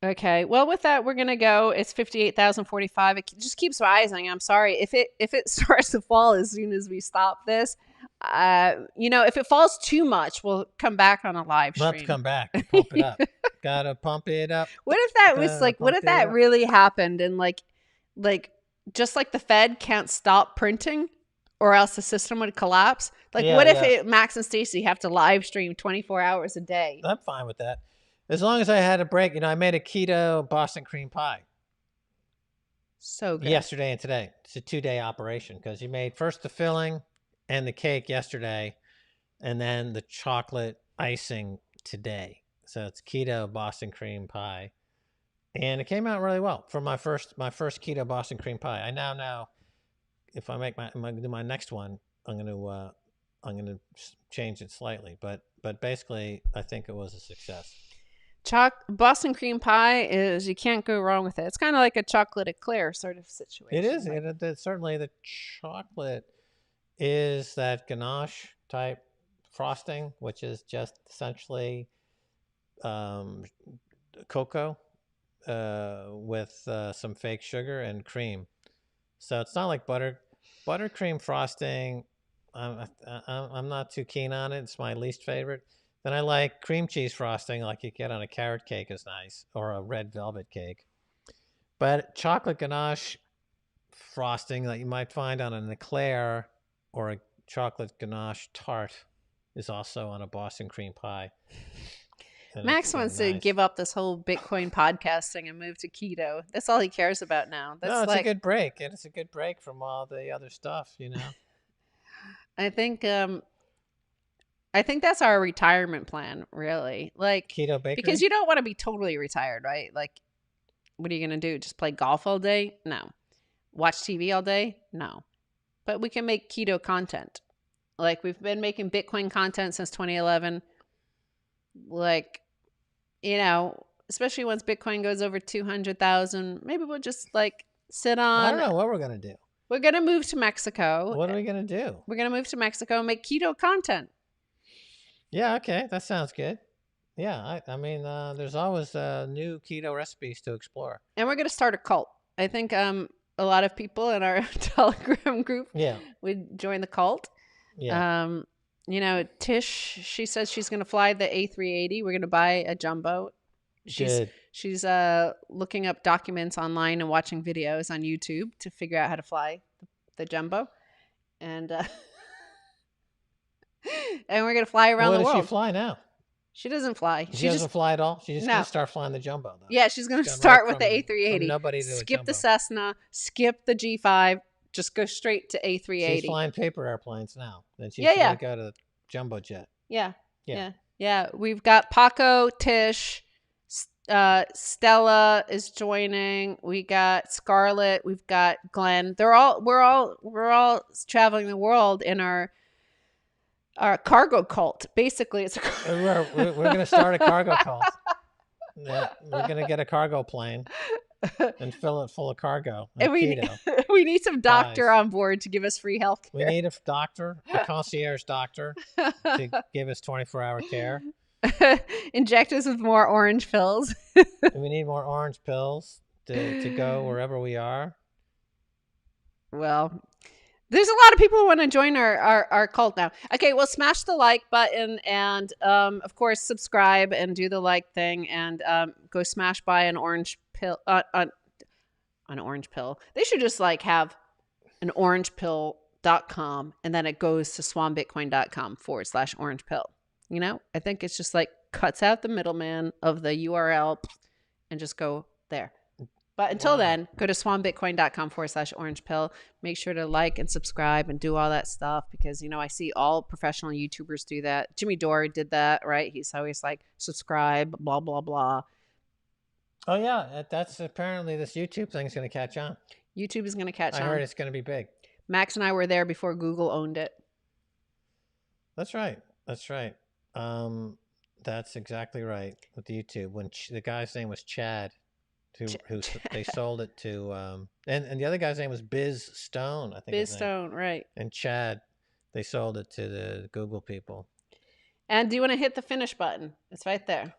Okay. Well, with that, we're gonna go. It's 58,045. It just keeps rising. I'm sorry if it starts to fall as soon as we stop this. If it falls too much, we'll come back on a live stream. We'll have to come back and pump it up. Gotta pump it up. What if that was like? What if that really happened and like just like the Fed can't stop printing, or else the system would collapse? Like, what if Max and Stacy have to live stream 24 hours a day? I'm fine with that. As long as I had a break, I made a keto Boston cream pie. So good. Yesterday and today. It's a 2-day operation because you made first the filling and the cake yesterday, and then the chocolate icing today. So it's keto Boston cream pie. And it came out really well for my first keto Boston cream pie. I now know if I make my next one, I'm gonna change it slightly, but basically I think it was a success. Boston cream pie is, you can't go wrong with it. It's kind of like a chocolate eclair sort of situation. It is. Certainly the chocolate is that ganache type frosting, which is just essentially cocoa with some fake sugar and cream. So it's not like buttercream frosting. I'm not too keen on it. It's my least favorite. Then I like cream cheese frosting, like you get on a carrot cake, is nice, or a red velvet cake. But chocolate ganache frosting that you might find on an eclair or a chocolate ganache tart is also on a Boston cream pie. And Max wants to give up this whole Bitcoin podcasting and move to keto. That's all he cares about now. It's a good break. It's a good break from all the other stuff, I think that's our retirement plan, really. Like keto bakery? Because you don't want to be totally retired, right? Like, what are you going to do? Just play golf all day? No. Watch TV all day? No. But we can make keto content. Like, we've been making Bitcoin content since 2011. Like, especially once Bitcoin goes over 200,000, maybe we'll just like sit on. I don't know what we're going to do. We're going to move to Mexico. What are we going to do? We're going to move to Mexico and make keto content. Yeah, okay. That sounds good. Yeah, there's always new keto recipes to explore. And we're going to start a cult. I think a lot of people in our Telegram group would join the cult. Yeah. You know, Tish, she says she's going to fly the A380. We're going to buy a jumbo. She's Good. she's looking up documents online and watching videos on YouTube to figure out how to fly the jumbo, and and we're going to fly around What the does she world. fly now? She doesn't fly. She doesn't fly at all. She's just No. gonna start flying the jumbo though. Yeah, she's going to She's gonna start ride with the A380. from nobody to a Skip the jumbo. Cessna, skip the G5, just go straight to A380. She's flying paper airplanes now. Then she's Yeah. gonna go to the jumbo jet. Yeah. We've got Paco, Tish, Stella is joining. We got Scarlett. We've got Glenn. We're all traveling the world in our cargo cult. Basically, it's We're gonna start a cargo cult. Yeah, we're gonna get a cargo plane and fill it full of cargo. And we need some doctor Pies. on board to give us free health We care. need a doctor, a concierge doctor, to give us 24-hour care. Inject us with more orange pills. We need more orange pills to go wherever we are. Well, there's a lot of people who want to join our cult now. Okay, well, smash the like button and, of course, subscribe and do the like thing and go smash by an orange pill. An orange pill. They should just like have an orangepill.com and then it goes to swanbitcoin.com/orange pill. You know, I think it's just like cuts out the middleman of the URL and just go there. But until then, go to swanbitcoin.com/orange pill. Make sure to like and subscribe and do all that stuff because, you know, I see all professional YouTubers do that. Jimmy Dore did that, right? He's always like, subscribe, blah, blah, blah. Oh, yeah. That's apparently this YouTube thing's going to catch on. YouTube is going to catch on. I heard it's going to be big. Max and I were there before Google owned it. That's right. That's exactly right with YouTube. When the guy's name was Chad, who they sold it to, and the other guy's name was Biz Stone, I think. Biz Stone, right. And Chad, they sold it to the Google people. And do you want to hit the finish button? It's right there.